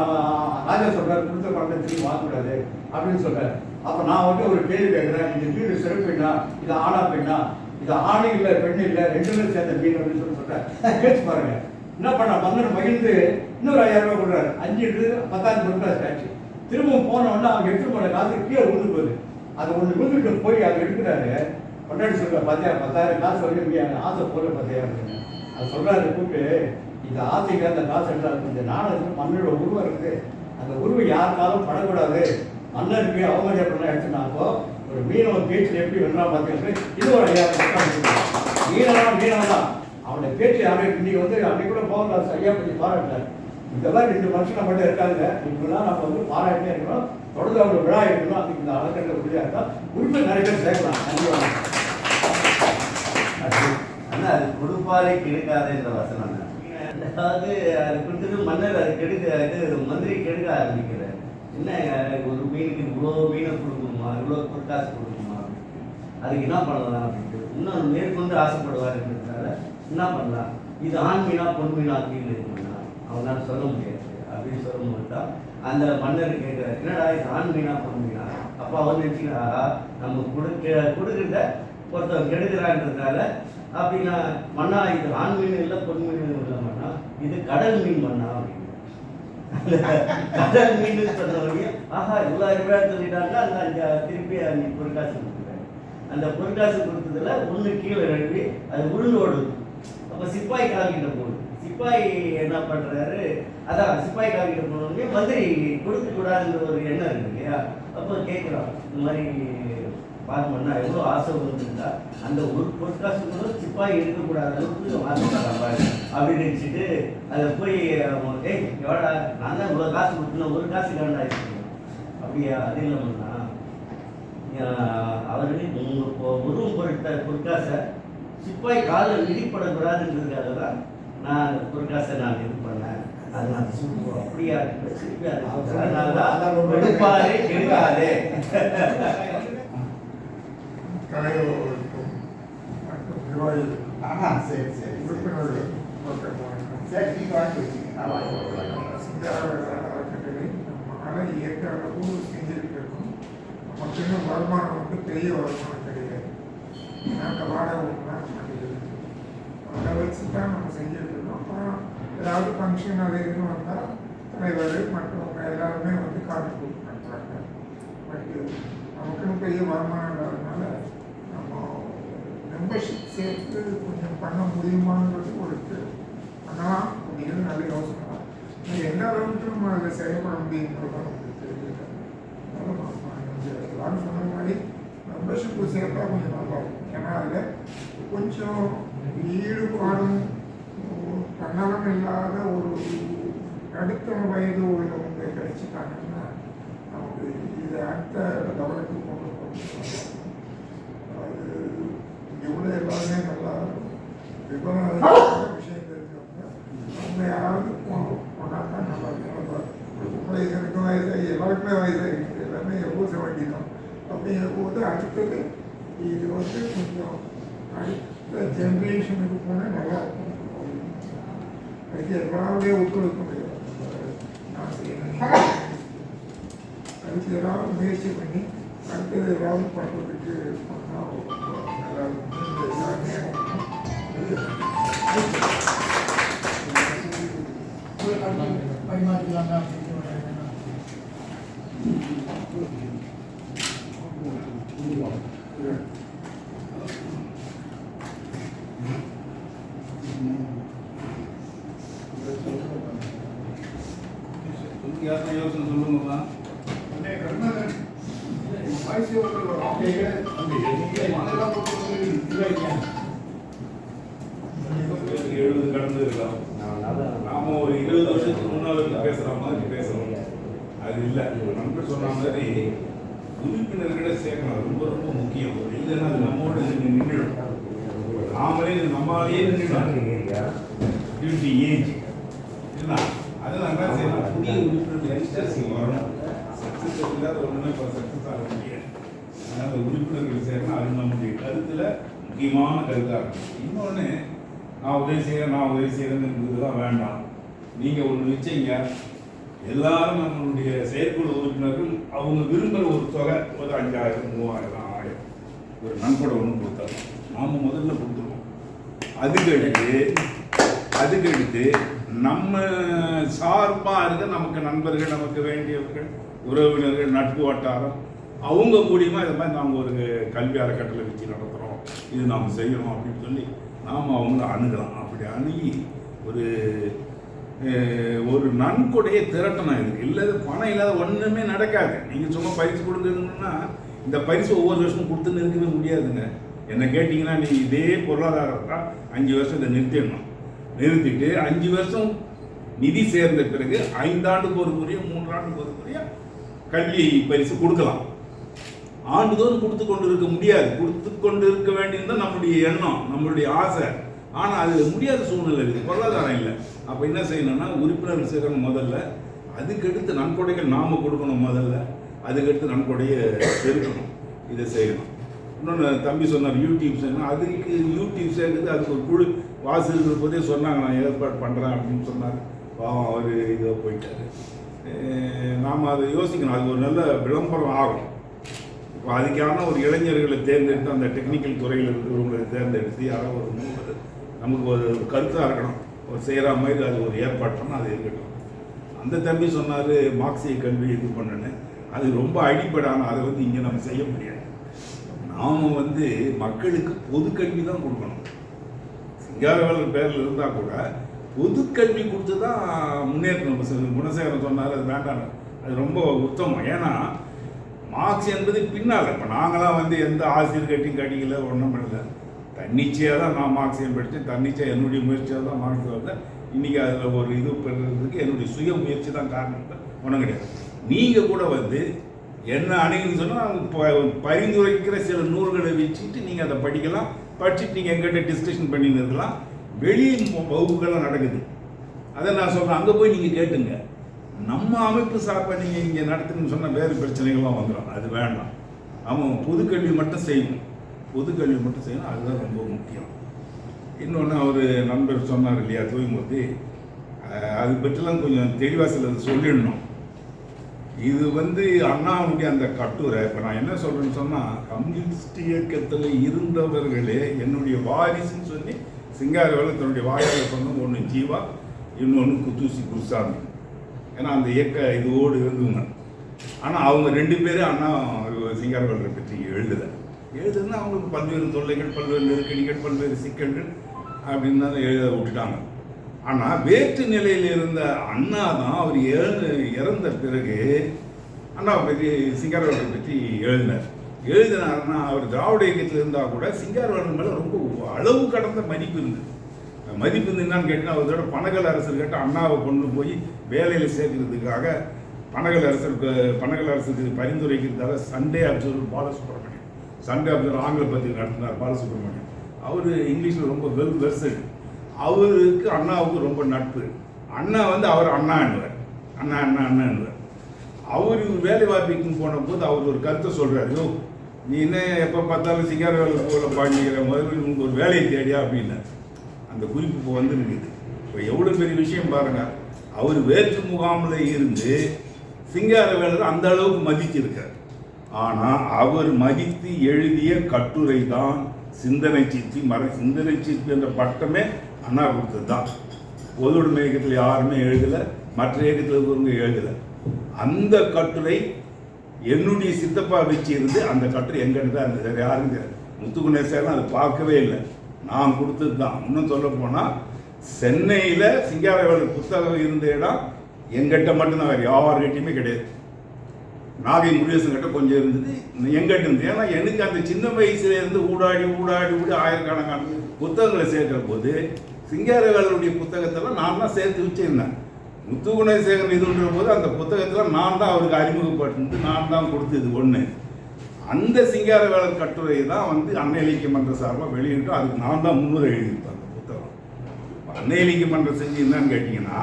B: ராஜா சொல்றாரு, கொடுத்த பணத்தை திரும்பி வாங்கக்கூடாது அப்படின்னு சொல்றாரு. அப்ப நான் வந்து ஒரு கேள்வி கேட்கிறேன், இந்த மீன் சிறப்பு என்ன, இது ஆணா பெண்ணா, இது ஆணு இல்ல பெண்ணு இல்ல ரெண்டுமே சேர்ந்த மீன் அப்படின்னு சொல்லி சொல்றேன். கேட்டு பாருங்க என்ன பண்ண. மன்னன் மகிழ்ந்து இன்னொரு 5000 ரூபாய் கொடுறாரு. 5 இருந்து 10,000 கொடுக்குறாரு ஆச்சு. திரும்பவும் போனோன்னா அவங்க எடுத்துட்டு போன காசு கீழே விழுந்து போகுது. அது ஒன்று விழுந்துட்டு போய் அதை எடுக்கிறாரு. கொண்டாடி சொல்ற 10,000 காசு வந்து ஆசை போல 10,000. அது சொல்றாரு கூப்பிட்டு, இந்த ஆசைக்கு அந்த காசு எடுத்தாரு. இந்த நாணயத்துக்கு மன்னரோட உருவம் இருக்குது, அந்த உருவம் யாருக்காலும் படக்கூடாது, மன்னருக்கு அவமதிப்பெல்லாம் எடுத்துனாக்கோ ஒரு மீனவன் பேச்சில் எப்படி வென்றா பார்த்தீங்கன்னா இது ஒரு 5000 மீனவன் தான். அவனை பேச்சு யாரும் இன்னைக்கு வந்து அப்படி கூட போகலாம் ஐயா பற்றி பாராட்டார். இந்த மாதிரி 2 மனுஷனை மட்டும் இருக்காங்க. இப்படிலாம் நம்ம வந்து பாராட்டே இருக்கணும், தொடர்ந்து அவங்க விழா இருக்கணும். அதுக்கு இந்த அறக்கட்டளை உறுதியாக இருந்தால் உறுப்பினர் நிறைய பேர் சேர்க்கலாம். கண்டிப்பாக
F: ஆனால் அது கொடுப்பாரை கெடுக்காத என்ற வசனம் தான். அதாவது அது கொடுத்துட்டு மன்னர் அது இது மந்திரி கெடுக்க ஆரம்பிக்கிறார். என்ன ஒரு மீனுக்கு இவ்வளோ மீனை கொடுக்கணுமா, இவ்வளோ பொற்காசு கொடுக்கணுமா, அதுக்கு என்ன பண்ணலாம் அப்படின்ட்டு இன்னும் மேற்கொண்டு ஆசைப்படுவாருன்றதுனால என்ன பண்ணலாம், இது ஆண் மீனா பொன் மீனா கீழே இருக்குன்னா அவங்களால சொல்ல முடியாது அப்படின்னு சொல்லும்போது தான் அந்த மன்னர் கேட்குறாரு, என்னடா இது ஆண் மீனா பொன் மீனா. அப்போ அவர் நினச்சிக்கிறா நம்ம கொடுக்குறத ஒருத்தவங்க கெடுக்கிறான்றதுனால அப்படின்னா மண்ணா இது ஆண் மீன் இல்லை பொன் மீன் இல்லை மண்ணா, இது கடல் மீன் மண்ணா அப்படின்னு. கடல் மீன் சொன்னவங்க ஆஹா 2000 ரூபாய் சொல்லிட்டாங்க. அந்த திருப்பி அந்த பொற்காசு கொடுக்குறாங்க. அந்த பொற்காசு கொடுத்ததுல ஒன்று கீழே எழுதி அது உருளோடு. அப்போ சிப்பாய் கால்கிட்ட போகுது. சிப்பாய் என்ன பண்றாரு, அதான் சிப்பாய் கால்கிட்ட போனோடனே மந்திரி கொடுக்க கூடாதுன்ற ஒரு எண்ணம் இருக்கு இல்லையா. அப்போ கேட்குறான், இந்த மாதிரி பார்க்கணும்னா எவ்வளோ ஆசை வந்துருந்தா அந்த ஒரு பொற்காசு கூட சிப்பாய் எடுக்கக்கூடாத அளவுக்கு ஆசைப்படுறாங்க அப்படின்னு நினச்சிட்டு அதை போய் எவ்வளோ நான் தான் இவ்வளோ காசு கொடுத்தேன், ஒரு காசு கண்டா அப்படியா. அது இல்லைன்னா அவர்கள் உருவம் பொற்காசை சிப்பாய் காலில் மிதிப்படக்கூடாதுன்றதுக்காக தான் நான் அந்த பொற்காசை நான் இது பண்ணேன். அது நான் அப்படியா திருப்பி அதனால தான் கொடுப்பாரே கெடுக்காதே.
L: தலைவர்களுக்கும் மற்றும் நிர்வாகிகளுக்கும் அறக்கட்டளை நம்மளால இயற்கை அளவு செஞ்சுட்டு இருக்கோம். நமக்கு இன்னும் வருமானம் வந்து பெரிய வருமானம் கிடையாது. அந்த வாடகை ஒன்றுலாம் கிடையாது. அதை வச்சு தான் நம்ம செஞ்சுட்டு இருக்கோம். அப்புறம் ஏதாவது ஃபங்க்ஷன் அது இதுன்னு வந்தால் தலைவர் மற்றவங்க எல்லாருமே வந்து கான்ட்ரிபியூட் பண்ணுறாங்க. பட் நமக்குன்னு பெரிய வருமானம் இல்லாததுனால நம்ம மெம்பர்ஷிப் சேர்த்து கொஞ்சம் பண்ண முடியுமான்றது ஒரு பண்ணலாம் அப்படிங்கிறது நல்ல யோசனை தான். எந்த அளவுக்கு நம்ம அதில் செயல்பட முடியுங்கிறது நமக்கு தெரியல. எல்லாரும் சொன்ன மாதிரி மெம்பர்ஷிப்பு சேர்த்தா கொஞ்சம் நல்லா இருக்கும். ஏன்னா அதில் கொஞ்சம் ஈடுபாடும் தன்னலம் இல்லாத ஒரு நடுத்தர வயது உள்ளவங்க கிடைச்சிட்டாங்கன்னா நமக்கு இது அடுத்த லெவலுக்கு கொண்டு போகணும். அது எவ்வளோ எல்லாருமே நல்லா விவரம் விஷயம் தெரிஞ்சவங்க அவங்க யாராவது போனாக்கா நல்லா இருக்கும். எனக்கு வயசாகி எல்லாருக்குமே வயசாகிடுச்சு, எல்லாமே எவ்வளோ செவண்டி தான். அப்படிங்கிற போது அடுத்தது இது வந்து கொஞ்சம் அடுத்த ஜென்ரேஷனுக்கு போனால் நல்லா இருக்கும். அதுக்கு எல்லாருமே ஒத்துழைக்க முடியாது. நான் செய்யணும் அதுக்கு ஏதாவது முயற்சி பண்ணி அடுத்தது ஏதாவது பண்ணுறதுக்கு பண்ணால் நல்லா இருக்கும். எல்லாருமே
I: கொடுத்தாங்க அப்படின்னு ஒரு எண்ணம்.
J: யாருன்னா யோசனை சொல்லுங்கப்பா. எழுபது கடந்து இருக்கலாம். நாம ஒரு 20 வருஷத்துக்கு முன்னால பேசுற மாதிரி பேசணும். அது இல்லை. நண்பர் சொன்ன மாதிரி உறுப்பினர்களை சேர்க்கணும். ரொம்ப ரொம்ப முக்கியம். இல்லைன்னா அது நம்மோட நின்றுடும். நாமளே நம்மளாலேயே நின்றுடும். டியூட்டி ஏஜ் இல்லை. அதெல்லாம் என்ன செய்யணும்? புதிய உறுப்பினர்கள் யங்ஸ்டர்ஸ் வரணும். சக்ஸஸ் இல்லாத ஒன்றுமே இப்போ சக்ஸஸ் ஆக முடியாது. அதனால் உறுப்பினர்கள் சேரணும். அது நம்முடைய கருத்தில் முக்கியமான கருத்தாக இருக்கும். இன்னொன்று, நான் உதவி செய்கிறேன்னு வேண்டாம். நீங்கள் ஒன்று நிச்சயங்க, எல்லாரும் நம்மளுடைய செயற்குழு உறுப்பினர்கள் அவங்க விரும்புகிற ஒரு தொகை ஒரு 5000, 3000, 1000 ஒரு நன்கொடை ஒன்று கொடுத்தாங்க. நாம் முதல்ல கொடுத்துருவோம். அதுக்கடுத்து நம்ம சார்பாக இருக்க நமக்கு நண்பர்கள், நமக்கு வேண்டியவர்கள், உறவினர்கள், நட்பு வட்டாரம் அவங்க மூலியமாக இதை மாதிரி நாம் ஒரு கல்வி அறக்கட்டளை வச்சு நடத்துகிறோம், இது நாம் செய்யணும் அப்படின்னு சொல்லி நாம் அவங்கள அணுகலாம். அப்படி அணுகி ஒரு நன்கொடையை திரட்டணும். இதுக்கு இல்லாத பணம் இல்லாத ஒன்றுமே நடக்காது. நீங்கள் சும்மா பரிசு கொடுக்கணும்னா இந்த பரிசு ஒவ்வொரு வருஷமும் கொடுத்துன்னு இருக்கவே முடியாதுங்க. என்ன கேட்டிங்கன்னா, நீ இதே பொருளாதாரத்தை 5 வருஷம் இதை நிறுத்திட்டு 5 வருஷம் நிதி சேர்ந்த பிறகு 5 ஆண்டுக்கு ஒரு முறையோ 3 ஆண்டுக்கு ஒரு முறையோ கல்வி பரிசு கொடுக்கலாம். ஆண்டுதோறும் கொடுத்து கொண்டு இருக்க முடியாது. கொடுத்து கொண்டு இருக்க வேண்டியது நம்முடைய எண்ணம், நம்மளுடைய ஆசை. ஆனால் அது முடியாத சூழ்நிலை இருக்குது, பொருளாதாரம் இல்லை. அப்போ என்ன செய்யணும்னா, உறுப்பினர்கள் சேர்க்கணும் முதல்ல. அதுக்கடுத்து நன்கொடைகள் நாம் கொடுக்கணும் முதல்ல. அதுக்கடுத்து நன்கொடையை பெருக்கணும். இதை செய்யணும். இன்னொன்று தம்பி சொன்னார், யூடியூப் செய்யணும். அதுக்கு யூடியூப் சேர்க்குறது அதுக்கு ஒரு குழு வாசு இருக்கிற போதே சொன்னாங்க, நான் ஏற்பாடு பண்ணுறேன் அப்படின்னு சொன்னார். பாவம் அவர் இதை போயிட்டார். நாம் அதை யோசிக்கணும். அது ஒரு நல்ல விளம்பரம் ஆகும். இப்போ அதுக்கான ஒரு இளைஞர்களை தேர்ந்தெடுத்து, அந்த டெக்னிக்கல் துறையில் இருக்கிறவங்களை தேர்ந்தெடுத்து யாரோ ஒரு நமக்கு ஒரு கருத்தாக இருக்கணும், ஒரு செய்கிற மாதிரி அது ஒரு ஏற்பாடு பண்ணால் அது இருக்கட்டும். அந்த தம்பி சொன்னார், மார்க்சிய கல்வி இது பண்ணுன்னு. அது ரொம்ப அடிப்படான, அதை இங்கே நம்ம செய்ய முடியாது. நாம் மக்களுக்கு பொது கல்வி தான் கொடுக்கணும். சிங்காரவேலர் பேரில் இருந்தால் கூட பொதுக்கல்வி கொடுத்து தான் முன்னேற்றணும். குணசேகரன் சொன்னார், அது வேண்டாம், அது ரொம்ப உத்தமம். ஏன்னா மார்க்ஸ் என்பது பின்னால். இப்போ நாங்களாம் எந்த ஆசிரியர் கட்டிக்கல, ஒன்றும் இல்லை. தன்னிச்சையாக தான் நான் மார்க்சியம் படித்தேன். தன்னிச்சையாக என்னுடைய முயற்சியாக தான் மார்க்ஸ் வந்தேன். இன்றைக்கி அதில் ஒரு இது பெறுறதுக்கு என்னுடைய சுய முயற்சி தான் காரணம், ஒன்றும் கிடையாது. நீங்கள் கூட என்ன அணுகுன்னு சொன்னால் பரிந்துரைக்கிற சில நூல்களை வச்சுட்டு நீங்கள் அதை படிக்கலாம். படிச்சுட்டு நீங்கள் எங்கிட்ட டிஸ்கஷன் பண்ணின்னு இருக்கலாம். வெளியே வகுப்புகள்லாம் நடக்குது, அதை நான் சொல்கிறேன், அங்கே போய் நீங்கள் கேட்டுங்க. நம்ம அமைப்பு சார்பாக நீங்கள் இங்கே நடத்துன்னு சொன்னால் வேறு பிரச்சனைகள்லாம் வந்துடும். அது வேண்டாம். அவன் பொதுக்கல்வி மட்டும் செய்யணும். பொதுக்கல்வி மட்டும் செய்யணும், அதுதான் ரொம்ப முக்கியம். இன்னொன்று அவர் நண்பர் சொன்னார் இல்லையா, தூய்மூர்த்தி, அது பற்றிலாம் கொஞ்சம் தெளிவாக சிலது சொல்லிடணும். இது அண்ணாவுடைய அந்த கட்டுரை. இப்போ நான் என்ன சொல்கிறேன்னு சொன்னால், கம்யூனிஸ்ட் இயக்கத்தில் இருந்தவர்களே என்னுடைய வாரிசுன்னு சொல்லி சிங்காரவேலர் தன்னுடைய வாயால் சொன்ன ஒன்று ஜீவா, இன்னொன்று குத்தூசி குருசாமி. ஏன்னா அந்த இயக்க இதோடு இருந்தவங்க. ஆனால் அவங்க 2 பேரும் அண்ணா சிங்காரவேலரை பற்றி எழுதுன்னா அவங்களுக்கு பல்வேறு தொல்லைகள், பல்வேறு நெருக்கடிகள், பல்வேறு சிக்கல்கள் அப்படின்னு தான் எழுத விட்டுட்டாங்க. ஆனால் வேற்று நிலையில் இருந்த அண்ணா தான் அவர் இறந்த பிறகு அண்ணாவை பற்றி, சிங்காரவேலரை பற்றி எழுதினார்னா அவர் திராவிட இயக்கத்தில் இருந்தால் கூட சிங்காரவேலர் மேலே ரொம்ப அளவு கடந்த மதிப்பு இருந்தது. என்னன்னு கேட்டால், அவரோட பனகல் அரசர் கேட்டால் அண்ணாவை கொண்டு போய் வேலையில் சேர்க்கறதுக்காக பனகல் அரசுக்கு பரிந்துரைக்கிறதுக்காக Sunday observer Balasubramaniam, Sunday observer ஆங்கில பத்திரிகை நடத்தினார் பாலசுப்ரமணியம். அவர் இங்கிலீஷில் ரொம்ப வெல் வெர்சட். அவருக்கு அண்ணாவுக்கு ரொம்ப நட்பு. அண்ணா அவர் அண்ணா என்னுவார். அவர் வேலை வாய்ப்புக்குன்னு போன போது அவர் ஒரு கருத்தை சொல்கிறார், யோ நீ என்ன எப்போ பார்த்தாலும் சிங்காரவேலர் போல பாண்டிக்கிற, முதல்ல உங்களுக்கு ஒரு வேலையை தேடியா அப்படின்னு. அந்த குறிப்பு இப்போ வந்துருக்குது. இப்போ எவ்வளோ பெரிய விஷயம் பாருங்கள். அவர் வேற்று முகாமில் இருந்து சிங்காரவேலர் அந்த அளவுக்கு மதிச்சிருக்கார். ஆனால் அவர் மதித்து எழுதிய கட்டுரை தான் சிந்தனை சிற்பி என்ற பட்டமே அண்ணா கொடுத்தது தான். பொது உடைமை இயக்கத்தில் யாருமே எழுதலை, மற்ற இயக்கத்தில் இருக்கிறவங்க எழுதலை. அந்த கட்டுரை என்னுடைய சித்தப்பா வச்சு இருந்து அந்த கட்டுரை எங்கிட்ட தான் இருந்தது. யாருங்க முத்துக்குணேசன் அதை பார்க்கவே இல்லை, நான் கொடுத்தது தான். இன்னும் சொல்ல போனால் சென்னையில் சிங்காரவேலர் புத்தகம் இருந்த இடம் எங்கிட்ட மட்டும்தான், வேறு யார்கிட்டையுமே கிடையாது. நாகை முருகேசன் கிட்ட கொஞ்சம் இருந்தது, எங்கிட்ட இருந்தது. ஏன்னா எனக்கு அந்த சின்ன வயசுல இருந்து ஊடாடி ஆயிரக்கணக்கான புத்தகங்களை சேர்க்கிற போது சிங்காரவேலருடைய புத்தகத்தெல்லாம் நான் தான் சேர்த்து வச்சிருந்தேன். முத்துக்குணேசேகரன் இதுன்ற போது அந்த புத்தகத்தில் நான் தான் அவருக்கு அறிமுகப்பட்டு நான் தான் கொடுத்தது ஒன்று. அந்த சிங்காரவேலர் கட்டுரை தான் வந்து அன்னை இலக்கிய மன்ற சார்பாக வெளியிட்டு அதுக்கு நான் தான் முன்னுரை எழுதியிருப்பேன். அந்த புத்தகம் அன்னை இலக்கிய மன்றம் செஞ்சு என்னன்னு கேட்டிங்கன்னா,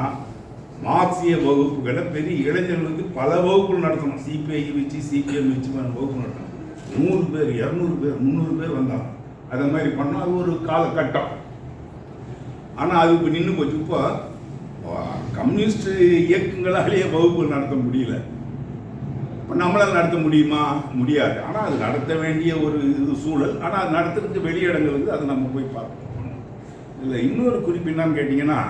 J: மார்க்சிய வகுப்புகளை பெரிய இளைஞர்களுக்கு பல வகுப்புகள் நடத்தணும். சிபிஐ வச்சு சிபிஎம் வச்சு வகுப்பு நடத்தணும். 100 பேர் 200 பேர் 300 பேர் வந்தாங்க. அதை மாதிரி பண்ணோம். அது ஒரு காலகட்டம். ஆனால் அது இப்போ நின்று போச்சு. இப்போ கம்யூனிஸ்ட் இயக்கங்களாலேயே வகுப்புகள் நடத்த முடியல. இப்போ நம்மளால் நடத்த முடியுமா? முடியாது. ஆனால் அது நடத்த வேண்டிய ஒரு சூழல். ஆனால் அது நடத்துறதுக்கு வெளியிடங்கள் வந்து அதை நம்ம போய் பார்க்கணும். இல்லை இன்னொரு குறிப்பு என்னன்னு கேட்டிங்கன்னா,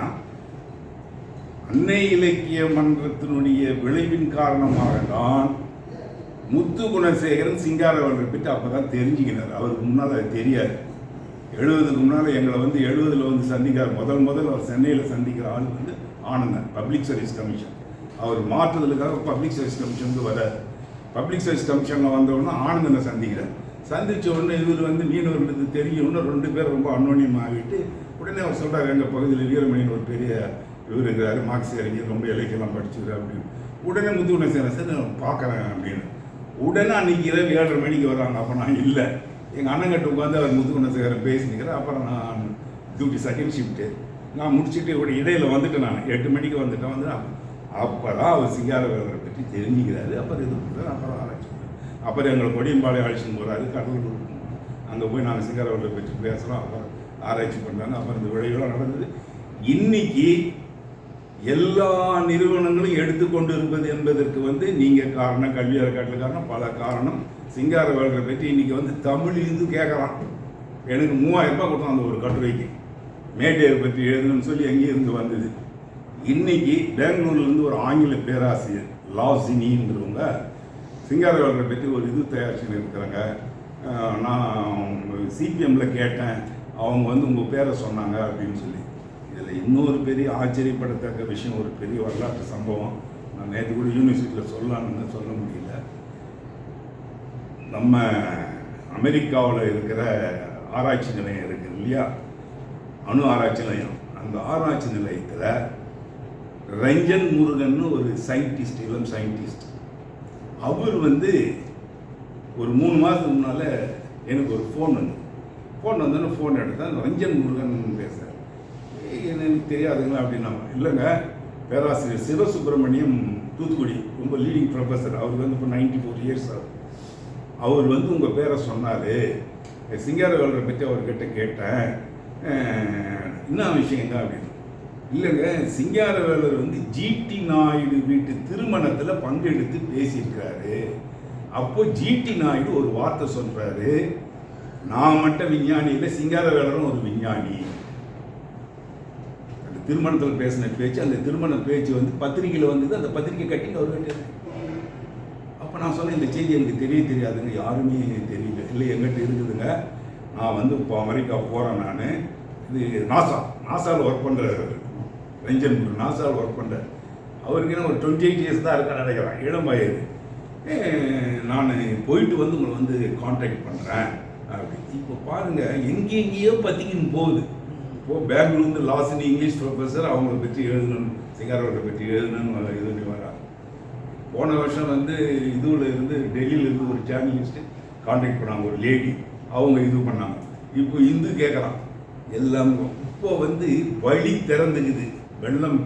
J: அன்னை இலக்கிய மன்றத்தினுடைய விளைவின் காரணமாக தான் முத்துக்குணசேகரன் சிங்காரவேலரை பற்றி அப்போ தான் தெரிஞ்சுக்கினார். அவருக்கு முன்னால் அது தெரியாது. 70க்கு முன்னால் எங்களை வந்து 70ல் வந்து சந்திக்கிறார். முதல் அவர் சென்னையில் சந்திக்கிற ஆள் வந்து ஆனந்தன், பப்ளிக் சர்வீஸ் கமிஷன். அவர் மாற்றுதலுக்காக பப்ளிக் சர்வீஸ் கமிஷனுக்கு வரார். பப்ளிக் சர்வீஸ் கமிஷனில் வந்தவுடனே ஆனந்தனை சந்திக்கிறார். சந்தித்த உடனே இவர் வந்து மீனவர்களுக்கு தெரியணும்னு 2 பேர் ரொம்ப அன்னோனியம் ஆகிட்டு உடனே அவர் சொல்கிறார், எங்கள் பகுதியில் வீரமணின்னு ஒரு பெரிய இவர் இருக்கிறாரு, மார்க்ஸ் அறிஞர், ரொம்ப இலக்கியெல்லாம் படிச்சுக்கிறார் அப்படின்னு. உடனே முத்துக்குணேசன் சார் நான் பார்க்குறேன் அப்படின்னு. உடனே அன்றைக்கி இரவு 7:30 மணிக்கு வர்றாங்க. அப்போ நான் இல்லை, எங்கள் அண்ணங்கிட்ட உட்காந்து அவர் முத்துக்குணேசன் பேசினிக்கிறேன். அப்புறம் நான் டியூட்டி செகண்ட் ஷிஃப்ட்டு நான் முடிச்சுட்டு இடையில வந்துட்டு நான் 8 மணிக்கு வந்துட்டேன். வந்து அப்போ தான் அவர் சிங்காரவேலரை பற்றி தெரிஞ்சுக்கிறாரு. அப்புறம் இது பண்ணுறாரு. அப்புறம் ஆராய்ச்சி பண்ணுறாரு. அப்புறம் எங்களை கொடியம்பாளையம் அழைச்சின்னு போகிறாரு, கடலூர். அங்கே போய் நாங்கள் சிங்காரவேலரை பற்றி பேசுகிறோம். அப்புறம் ஆராய்ச்சி பண்ணுறாங்க. அப்புறம் இந்த விளைவுலாம் நடந்தது. இன்னைக்கு எல்லா நிறுவனங்களும் எடுத்துக்கொண்டு இருப்பது என்பதற்கு வந்து நீங்கள் காரணம், கல்வி அறக்கட்டளை காரணம், பல காரணம். சிங்காரவேலரை பற்றி இன்னைக்கு வந்து தமிழ் இருந்து கேட்குறான். எனக்கு 3000 ரூபாய் கொடுத்தோம் அந்த ஒரு கட்டுரைக்கு. மேடையை பற்றி எழுதணும்னு சொல்லி எங்கேயிருந்து வந்தது. இன்னைக்கு பெங்களூர்லேருந்து ஒரு ஆங்கில பேராசிரியர் லாசினின்றவங்க சிங்காரவேலரை பற்றி ஒரு இது தயாரிச்சுன்னு இருக்கிறாங்க. நான் சிபிஎம்மில் கேட்டேன், அவங்க வந்து உங்கள் பேரை சொன்னாங்க அப்படின்னு சொல்லி. இதில் இன்னொரு பெரிய ஆச்சரியப்படத்தக்க விஷயம், ஒரு பெரிய வரலாற்று சம்பவம். நான் நேற்று கூட யூனிவர்சிட்டியில் சொல்லலாம்னு சொல்ல முடியல. நம்ம அமெரிக்காவில் இருக்கிற ஆராய்ச்சி நிலையம் இருக்குது இல்லையா, அணு ஆராய்ச்சி நிலையம். அந்த ஆராய்ச்சி நிலையத்தில் ரஞ்சன் முருகன் ஒரு சயின்டிஸ்ட், இளம் சயின்டிஸ்ட். அவர் வந்து ஒரு 3 மாதத்துக்கு முன்னால் எனக்கு ஒரு ஃபோன் வந்தோன்னே ஃபோன் எடுத்தேன். ரஞ்சன் முருகன் பேசுகிறேன். எனக்கு தெரியாதுங்களா அப்படின்னா, இல்லைங்க பேராசிரியர் சிவசுப்பிரமணியம் தூத்துக்குடி ரொம்ப லீடிங் ப்ரொஃபஸர். அவருக்கு வந்து இப்போ 94 இயர்ஸ் ஆகுது. அவர் வந்து உங்கள் பேரை சொன்னார், சிங்காரவேலரை பற்றி அவர்கிட்ட கேட்டேன், என்ன விஷயங்க அப்படின்னு. இல்லைங்க சிங்காரவேலர் வந்து ஜிடி நாயுடு வீட்டு திருமணத்தில் பங்கெடுத்து பேசியிருக்காரு. அப்போ ஜிடி நாயுடு ஒரு வார்த்தை சொல்கிறாரு, நான் மட்டும் விஞ்ஞானி இல்லை, சிங்காரவேலரும் ஒரு விஞ்ஞானி. அந்த திருமணத்தில் பேசின பேச்சு, அந்த திருமண பேச்சு வந்து பத்திரிகையில் வந்தது. அந்த பத்திரிகை கட்டிங்க அவர் கிட்ட. அப்போ நான் சொன்னேன், இந்த செய்தி எனக்கு தெரியாதுங்க, யாருமே தெரியல. இல்லை எங்கிட்ட இருக்குதுங்க, நான் வந்து இப்போ அமெரிக்கா போகிறேன். நான் இது நாசாவில் ஒர்க் பண்ணுறாரு ரஞ்சன் முருகன், நாசாவில் ஒர்க் பண்ணுறாரு. அவருக்கு என்ன ஒரு 28 இயர்ஸ் தான் இருக்கான்னு நினைக்கிறேன், இளம் வயது. நான் போயிட்டு வந்து உங்களை வந்து கான்டாக்ட் பண்ணுறேன் அப்படி. இப்போ பாருங்கள் எங்கெங்கேயோ பார்த்தீங்கன்னு போகுது. இப்போது பெங்களூர்ந்து லாசினி இங்கிலீஷ் ப்ரொஃபஸர் அவங்கள பற்றி எழுதணும், சிங்காரவேலரை பற்றி எழுதணும்னு இது பண்ணி வராங்க. போன வருஷம் வந்து இதுவில் இருந்து டெல்லியிலேருந்து ஒரு ஜேர்னலிஸ்ட்டு கான்டாக்ட் பண்ணாங்க, ஒரு லேடி. அவங்க இது பண்ணாங்க. இப்போ இந்து கேட்குறான் எல்லாம். இப்போ வந்து வழி திறந்துக்குது. வெள்ளம்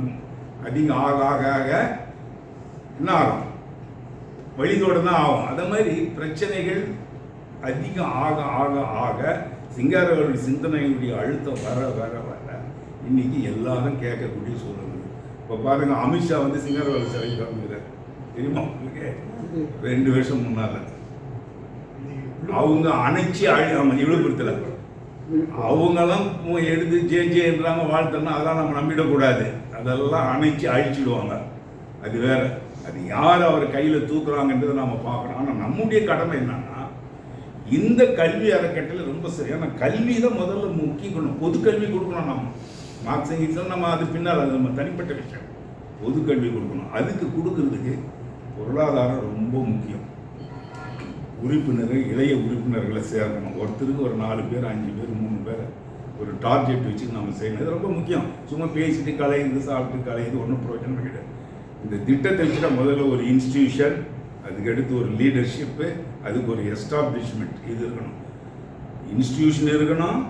J: அதிகம் ஆக ஆக ஆக என்ன ஆகும், வழிதோடு தான் ஆகும். அதே மாதிரி பிரச்சனைகள் அதிகம் ஆக ஆக ஆக சிங்காரவேலர் சிந்தனையுடைய அழுத்தம் வர வர வர இன்னைக்கு எல்லாரும் கேட்கக்கூடிய சூழ்நிலை. இப்போ பாருங்க, அமித்ஷா வந்து சிங்காரவேலர் சிலைக்கு கிளம்புகிறார் தெரியுமா உங்களுக்கு? 2 வருஷம் முன்னால் அவங்க அணைச்சி விழுப்புரத்தில் அவங்கெல்லாம் எடுத்து ஜேன்றாங்க வாழ்த்தோம்னா அதெல்லாம் நம்ம நம்பிடக்கூடாது. அதெல்லாம் அழிச்சிடுவாங்க. அது வேற. அது யார் அவர் கையில் தூக்குறாங்கன்றதை நாம் பார்க்கணும். ஆனால் நம்முடைய கடமை என்னன்னா, இந்த கல்வி அறக்கட்டளை ரொம்ப சரியான கல்வி தான் முதல்ல முக்கியம். பொது கல்வி கொடுக்கணும். நம்ம மார்க்சிங் நம்ம அது பின்னால் அது நம்ம தனிப்பட்ட விஷயம். பொது கல்வி கொடுக்கணும். அதுக்கு கொடுக்கறதுக்கு பொருளாதாரம் ரொம்ப முக்கியம். உறுப்பினர்கள், இளைய உறுப்பினர்களை சேர்க்கணும். ஒருத்தருக்கு ஒரு 4 பேர் 5 பேர் 3 பேர் ஒரு டார்கெட் வச்சு நம்ம செய்யணும். இது ரொம்ப முக்கியம். சும்மா பேசிட்டு கலையுது சாப்பிட்டு கலையுது ஒன்றும் பிரயோஜனம் கிடையாது. இந்த திட்டத்தை வச்சுட்டா முதல்ல ஒரு இன்ஸ்டிடியூஷன், அதுக்கடுத்து ஒரு லீடர்ஷிப்பு, அதுக்கு ஒரு எஸ்டாப்ளிஷ்மெண்ட் இது இருக்கணும். இன்ஸ்டிடியூஷன் இருக்கணும்,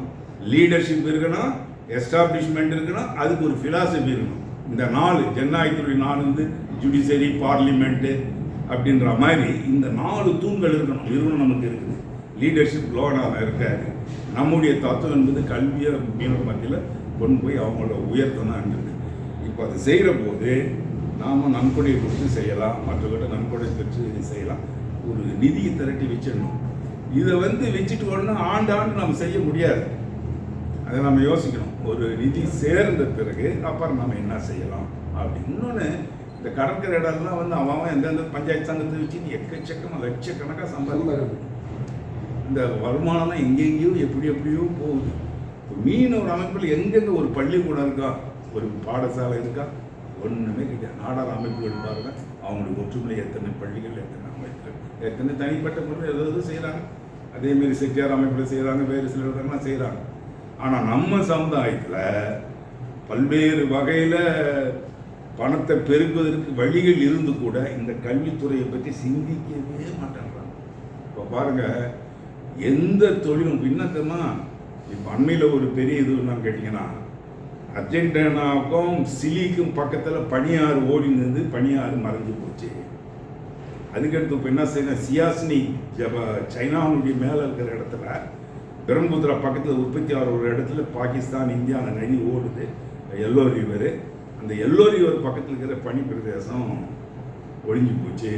J: லீடர்ஷிப் இருக்கணும், எஸ்டாப்ளிஷ்மெண்ட் இருக்கணும், அதுக்கு ஒரு ஃபிலாசபி இருக்கணும். இந்த 4 ஜனநாயகத்துடைய 4 வந்து ஜுடிஷரி, பார்லிமெண்ட்டு அப்படின்ற மாதிரி இந்த 4 தூண்கள் இருக்கணும். நமக்கு இருக்குது. லீடர்ஷிப் லோனாக இருக்காது. நம்முடைய தத்துவம் என்பது கல்வியை மீனவர் மத்தியில் கொண்டு போய் அவங்களோட உயர்த்தணுன்றது. இப்போ அது செய்கிற போது நாம் நன்கொடையை கொடுத்து செய்யலாம், மற்றவர்கிட்ட நன்கொடை பெற்று செய்யலாம். ஒரு நிதியை திரட்டி வச்சிடணும். இதை வச்சுட்டு ஒன்று ஆண்டாண்டு நம்ம செய்ய முடியாது. அதை நம்ம யோசிக்கணும். ஒரு நிதி சேர்ந்த பிறகு அப்புறம் நம்ம என்ன செய்யலாம் அப்படி. இன்னொன்று, இந்த கடற்கரை இடம்லாம் அவன் எந்தெந்த பஞ்சாயத்து சங்கத்தை வச்சு எக்கச்சக்கமாக லட்சக்கணக்காக சம்பாதிக்கிறாங்க. இந்த வருமானம்லாம் எங்கெங்கேயோ எப்படியோ போகுது. இப்போ மீனவர் அமைப்பில் எங்கெங்கே ஒரு பள்ளிக்கூடம் இருக்கா, ஒரு பாடசாலை இருக்கா, ஒன்றுமே கிடையாது. நாடார் அமைப்புகள் பாருங்க, அவங்களுக்கு ஒற்றுமை எத்தனை பள்ளிகள், எத்தனை அமைப்புகள், எத்தனை தனிப்பட்ட முறையில் ஏதாவது செய்கிறாங்க. அதேமாரி செட்டியார் அமைப்பில் செய்கிறாங்க, வேறு சில இடங்கள்லாம் செய்கிறாங்க. ஆனால் நம்ம சமுதாயத்தில் பல்வேறு வகையில் பணத்தை பெருக்குவதற்கு வழிகள் இருந்து கூட இந்த கல்வித்துறையை பற்றி சிந்திக்கவே மாட்டேங்கிறாங்க. இப்போ பாருங்கள், எந்த தொழிலும் பின்னத்தமா. இப்போ அண்மையில் ஒரு பெரிய இது என்னன்னு கேட்டிங்கன்னா, அர்ஜென்டினாவுக்கும் சிலிக்கும் பக்கத்தில் பனியாறு ஓடினது, பனியாறு மறைஞ்சு போச்சு. அதுக்கடுத்து இப்போ என்ன செய்யணும், சியாசினி சைனாவுடைய மேலே இருக்கிற இடத்துல பிரம்மபுத்திரா பக்கத்தில் உற்பத்தி ஆகிற ஒரு இடத்துல பாகிஸ்தான், இந்தியா அந்த நதி ஓடுது, எல்லோ ரிவர். அந்த எல்லோ ரிவர் பக்கத்தில் இருக்கிற பனி பிரதேசம் ஒழிஞ்சு போச்சு.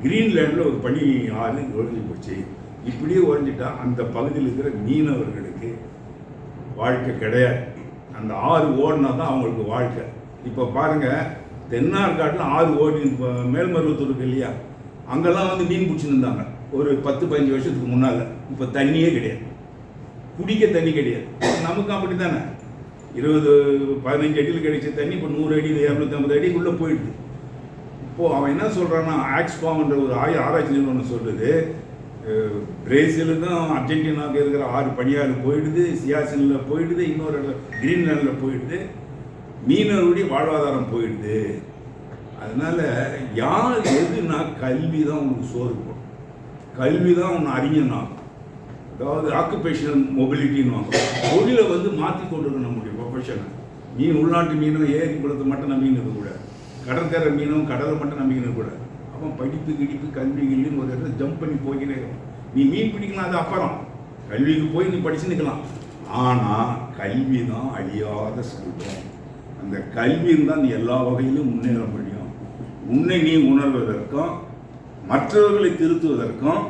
J: கிரீன்லேண்டில் ஒரு பனி ஆறு ஒழிஞ்சு போச்சு. இப்படியே ஒழிஞ்சிட்டா அந்த பகுதியில் இருக்கிற மீனவர்களுக்கு வாழ்க்கை கிடையாது. அந்த ஆறு ஓடினா தான் அவங்களுக்கு வாழ்க்கை. இப்போ பாருங்கள், தென்னார்காட்டில் ஆறு ஓடி மேல்மருவத்தூர் இருக்கு இல்லையா, அங்கெல்லாம் மீன் பிடிச்சின்னு இருந்தாங்க ஒரு 10-15 வருஷத்துக்கு முன்னால். இப்போ தண்ணியே கிடையாது, குடிக்க தண்ணி கிடையாது. நமக்கு அப்படி தானே, 20-15 அடியில் கிடைச்ச தண்ணி இப்போ 100 அடி 250 அடிக்குள்ளே போயிடுது. இப்போது அவன் என்ன சொல்கிறான்னா, ஆக்ஸ்ஃபார்ம்ன்ற ஒரு ஆராய்ச்சி நிறுவனம் சொல்லுது, பிரேசிலுக்கும் அர்ஜென்டினாவுக்கு இருக்கிற 6 பனியாறு போயிடுது, சியாசினில் போயிடுது, இன்னொரு கிரீன்லாண்டில் போயிடுது, மீனவருடைய வாழ்வாதாரம் போயிடுது. அதனால் யார் எதுனா கல்வி தான் உங்களுக்கு சோறு போடும், கல்வி தான் ஒன்று அறிஞனாகும். அதாவது ஆக்குபேஷனல் மொபிலிட்டின்னு வாங்க, தொழிலை மாற்றி கொண்டு இருக்க நம்முடைய ப்ரொஃபஷனை. மீன் உள்நாட்டு மீனும் ஏரி குளத்தை மட்டும் நம்பின்னு இருக்கக்கூடாது, கடற்கரை மீனும் கடலை மட்டும் நம்பிக்கின்னு இருக்கக்கூடாது. அப்போ படிப்பு கிடிப்பு கல்வி கில்லின்னு ஒரு இடத்துல ஜம்ப் பண்ணி போய்கிட்டே இருக்கும். நீ மீன் பிடிக்கலாம், அது அப்புறம் கல்விக்கு போய் நீ படிச்சு நிற்கலாம். ஆனால் கல்வி தான் அழியாத செல்வம். அந்த கல்வி இருந்தால் நீ எல்லா வகையிலும் முன்னேற முடியும். உன்னை நீ உணர்வதற்கும் மற்றவர்களை திருத்துவதற்கும்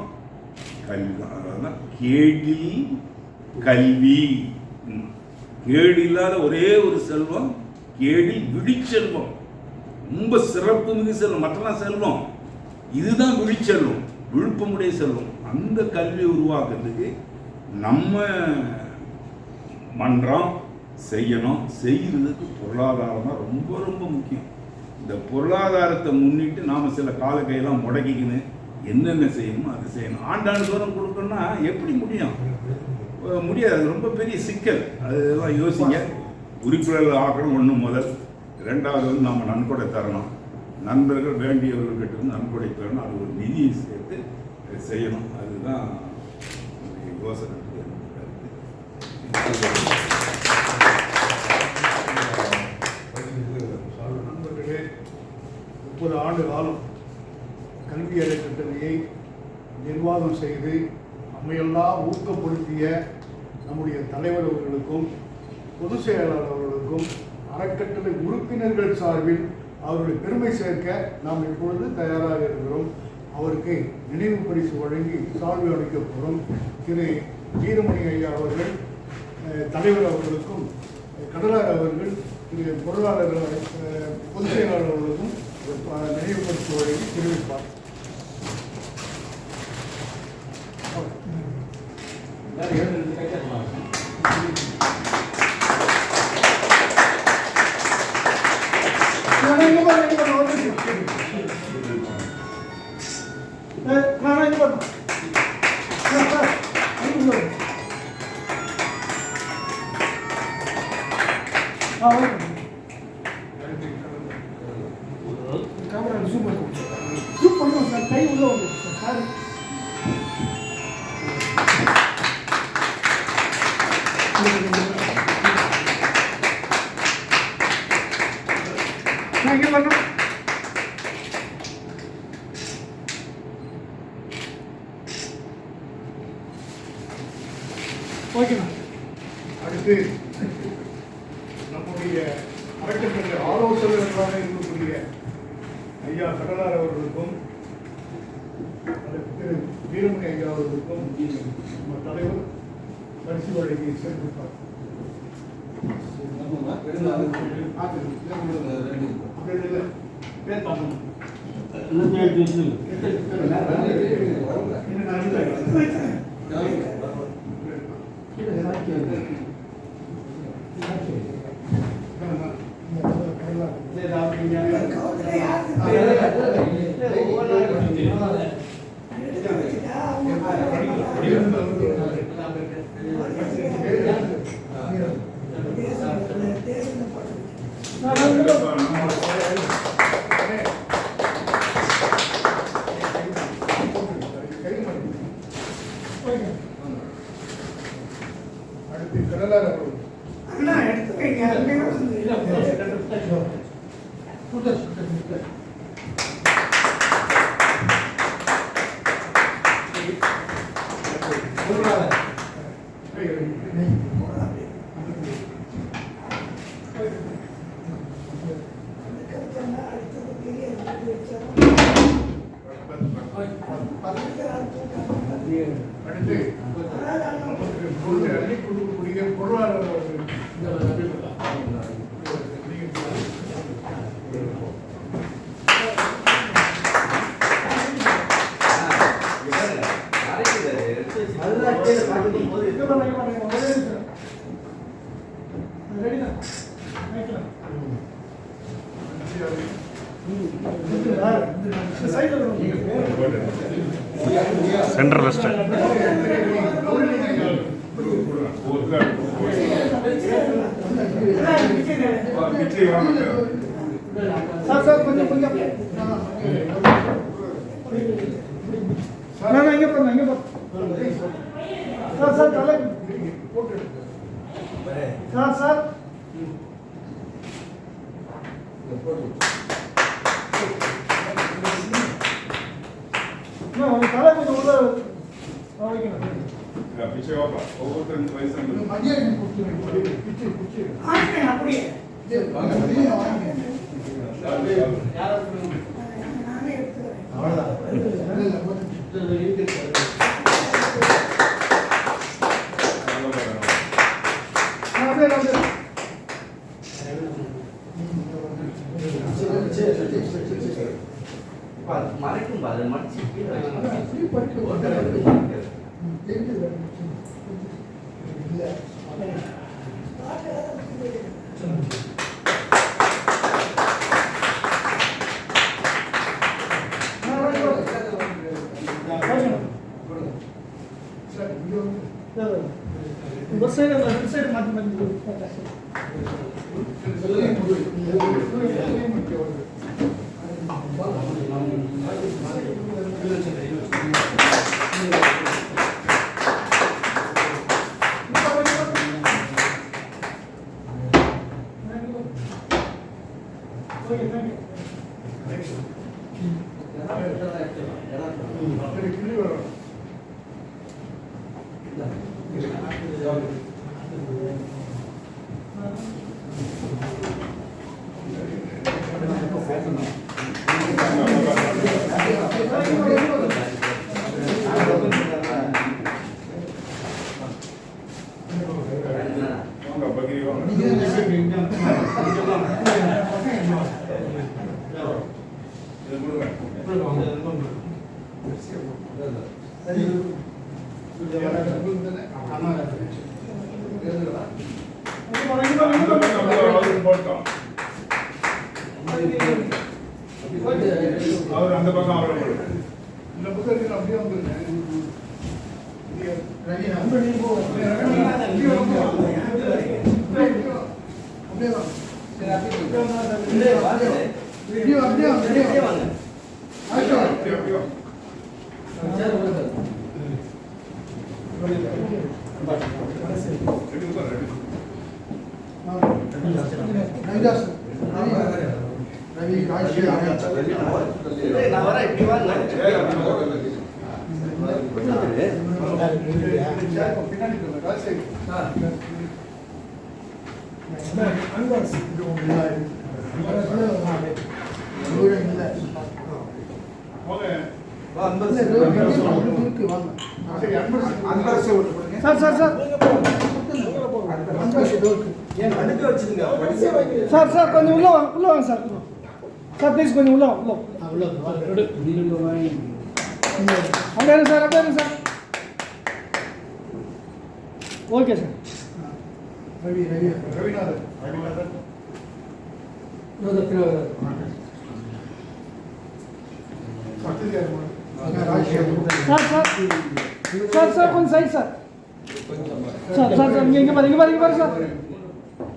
J: கல்வி தான். அதான் கேடில் கல்வி. கேடு இல்லாத ஒரே ஒரு செல்வம் கேடில் விழிச்செல்வம். ரொம்ப சிறப்பு மிகு செல்வம், மற்றெல்லாம் செல்வம், இதுதான் விழிச்செல்வம், விழுப்பமுடைய செல்வம். அந்த கல்வியை உருவாக்குறதுக்கு நம்ம மன்றம் செய்யணும். செய்கிறதுக்கு பொருளாதாரம் தான் ரொம்ப ரொம்ப முக்கியம். இந்த பொருளாதாரத்தை முன்னிட்டு நாம் சில காலக்கையெல்லாம் முடக்கிக்கணும். என்னென்ன செய்யணுமோ அது செய்யணும். ஆண்டாண்டு தூரம் கொடுக்கணும்னா எப்படி முடியும்? முடியாது. அது ரொம்ப பெரிய சிக்கல். அதெல்லாம் யோசிங்க. உறுப்பினர்கள் ஆக்கணும் ஒன்று முதல். ரெண்டாவது நம்ம நன்கொடை தரணும். நண்பர்கள் வேண்டியவர்கள்கிட்ட நன்கொடை தரணும். அது ஒரு நிதியை சேர்த்து செய்யணும். அதுதான் யோசனை.
B: நண்பர்களே, 30 ஆண்டு காலம் கல்வி அறக்கட்டளையை நிர்வாகம் செய்து நம்மையெல்லாம் ஊக்கப்படுத்திய நம்முடைய தலைவர் அவர்களுக்கும் பொதுச் செயலாளர் அவர்களுக்கும் அறக்கட்டளை உறுப்பினர்கள் சார்பில் அவருடைய பெருமை சேர்க்க நாம் இப்பொழுது தயாராக இருக்கிறோம். அவருக்கு நினைவு பரிசு வழங்கி சால்வை அளிக்கப்படும். திரு வீரமணி ஐயா அவர்கள் தலைவர் அவர்களுக்கும், கடலார் அவர்கள் திரு பொருளாளர் பொதுச் செயலாளர்களுக்கும் நினைவுபடுத்துவதை தெரிவிப்பார். அடுத்து நம்முடைய அறக்கட்டளை ஆலோசகர்களாக இருக்கக்கூடிய ஐயா கடலார் அவர்களுக்கும் திரு வீரமணி ஐயா அவர்களுக்கும் நம்ம தலைவர் பரிசு வழங்கி சேர்ந்திருப்பார். அடுத்து கடலார் அவர்கள் அடுத்து நமக்கு பொருள் அள்ளி கொடுக்கக்கூடிய பொருளாளர் அவர்கள்
M: சென்ட்ரல் வெஸ்ட்
F: மறைக்கும் பாரு மறைச்சு
J: Bagi
F: நான் வரேன், இப்படி வாங்க.
I: Sir sir sir sir sir கொஞ்சம் உள்ள வாங்க சார் சார் ப்ளீஸ் கொஞ்சம் உள்ள வாங்க அப்படியே சார் அப்படியே sir okay sir sir sir sir கொஞ்சம் side sir sir sir sir இங்கே பாரு சார்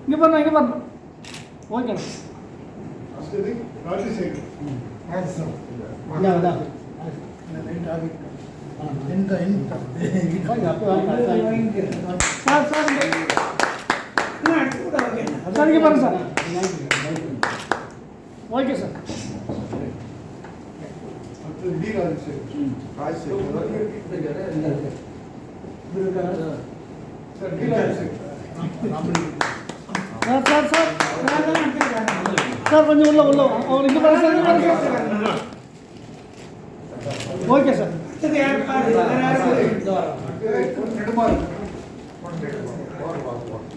I: இங்கே பாருண்ணா ஓகேண்ணா சார் சார் சார் இங்கே பாருங்க sir okay sir sir sir sir கொஞ்சம் உள்ள அவர் இங்கே பாருங்க சார் ஓகே சார்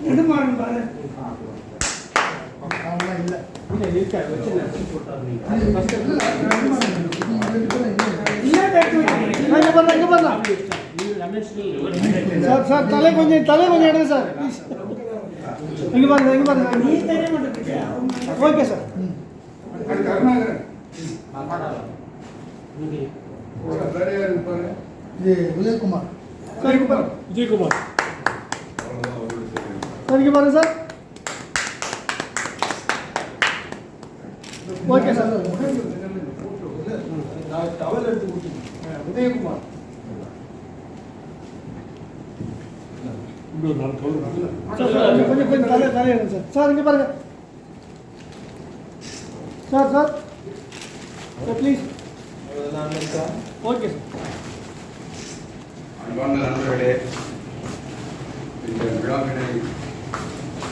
I: நெடுமாறன் பாரு சார் சார் தலை கொஞ்சம் எடுங்க சார் இங்க பாருங்க ஓகே சார் விஜயகுமார் சார் இங்க பாருங்க சார் ஓகே சார் உதயகுமார் கொஞ்சம் தலை சார் சார் இங்கே பாருங்க sir sir please okay sir
C: அன்பார்ந்த நண்பர்களே, இந்த விழாவினை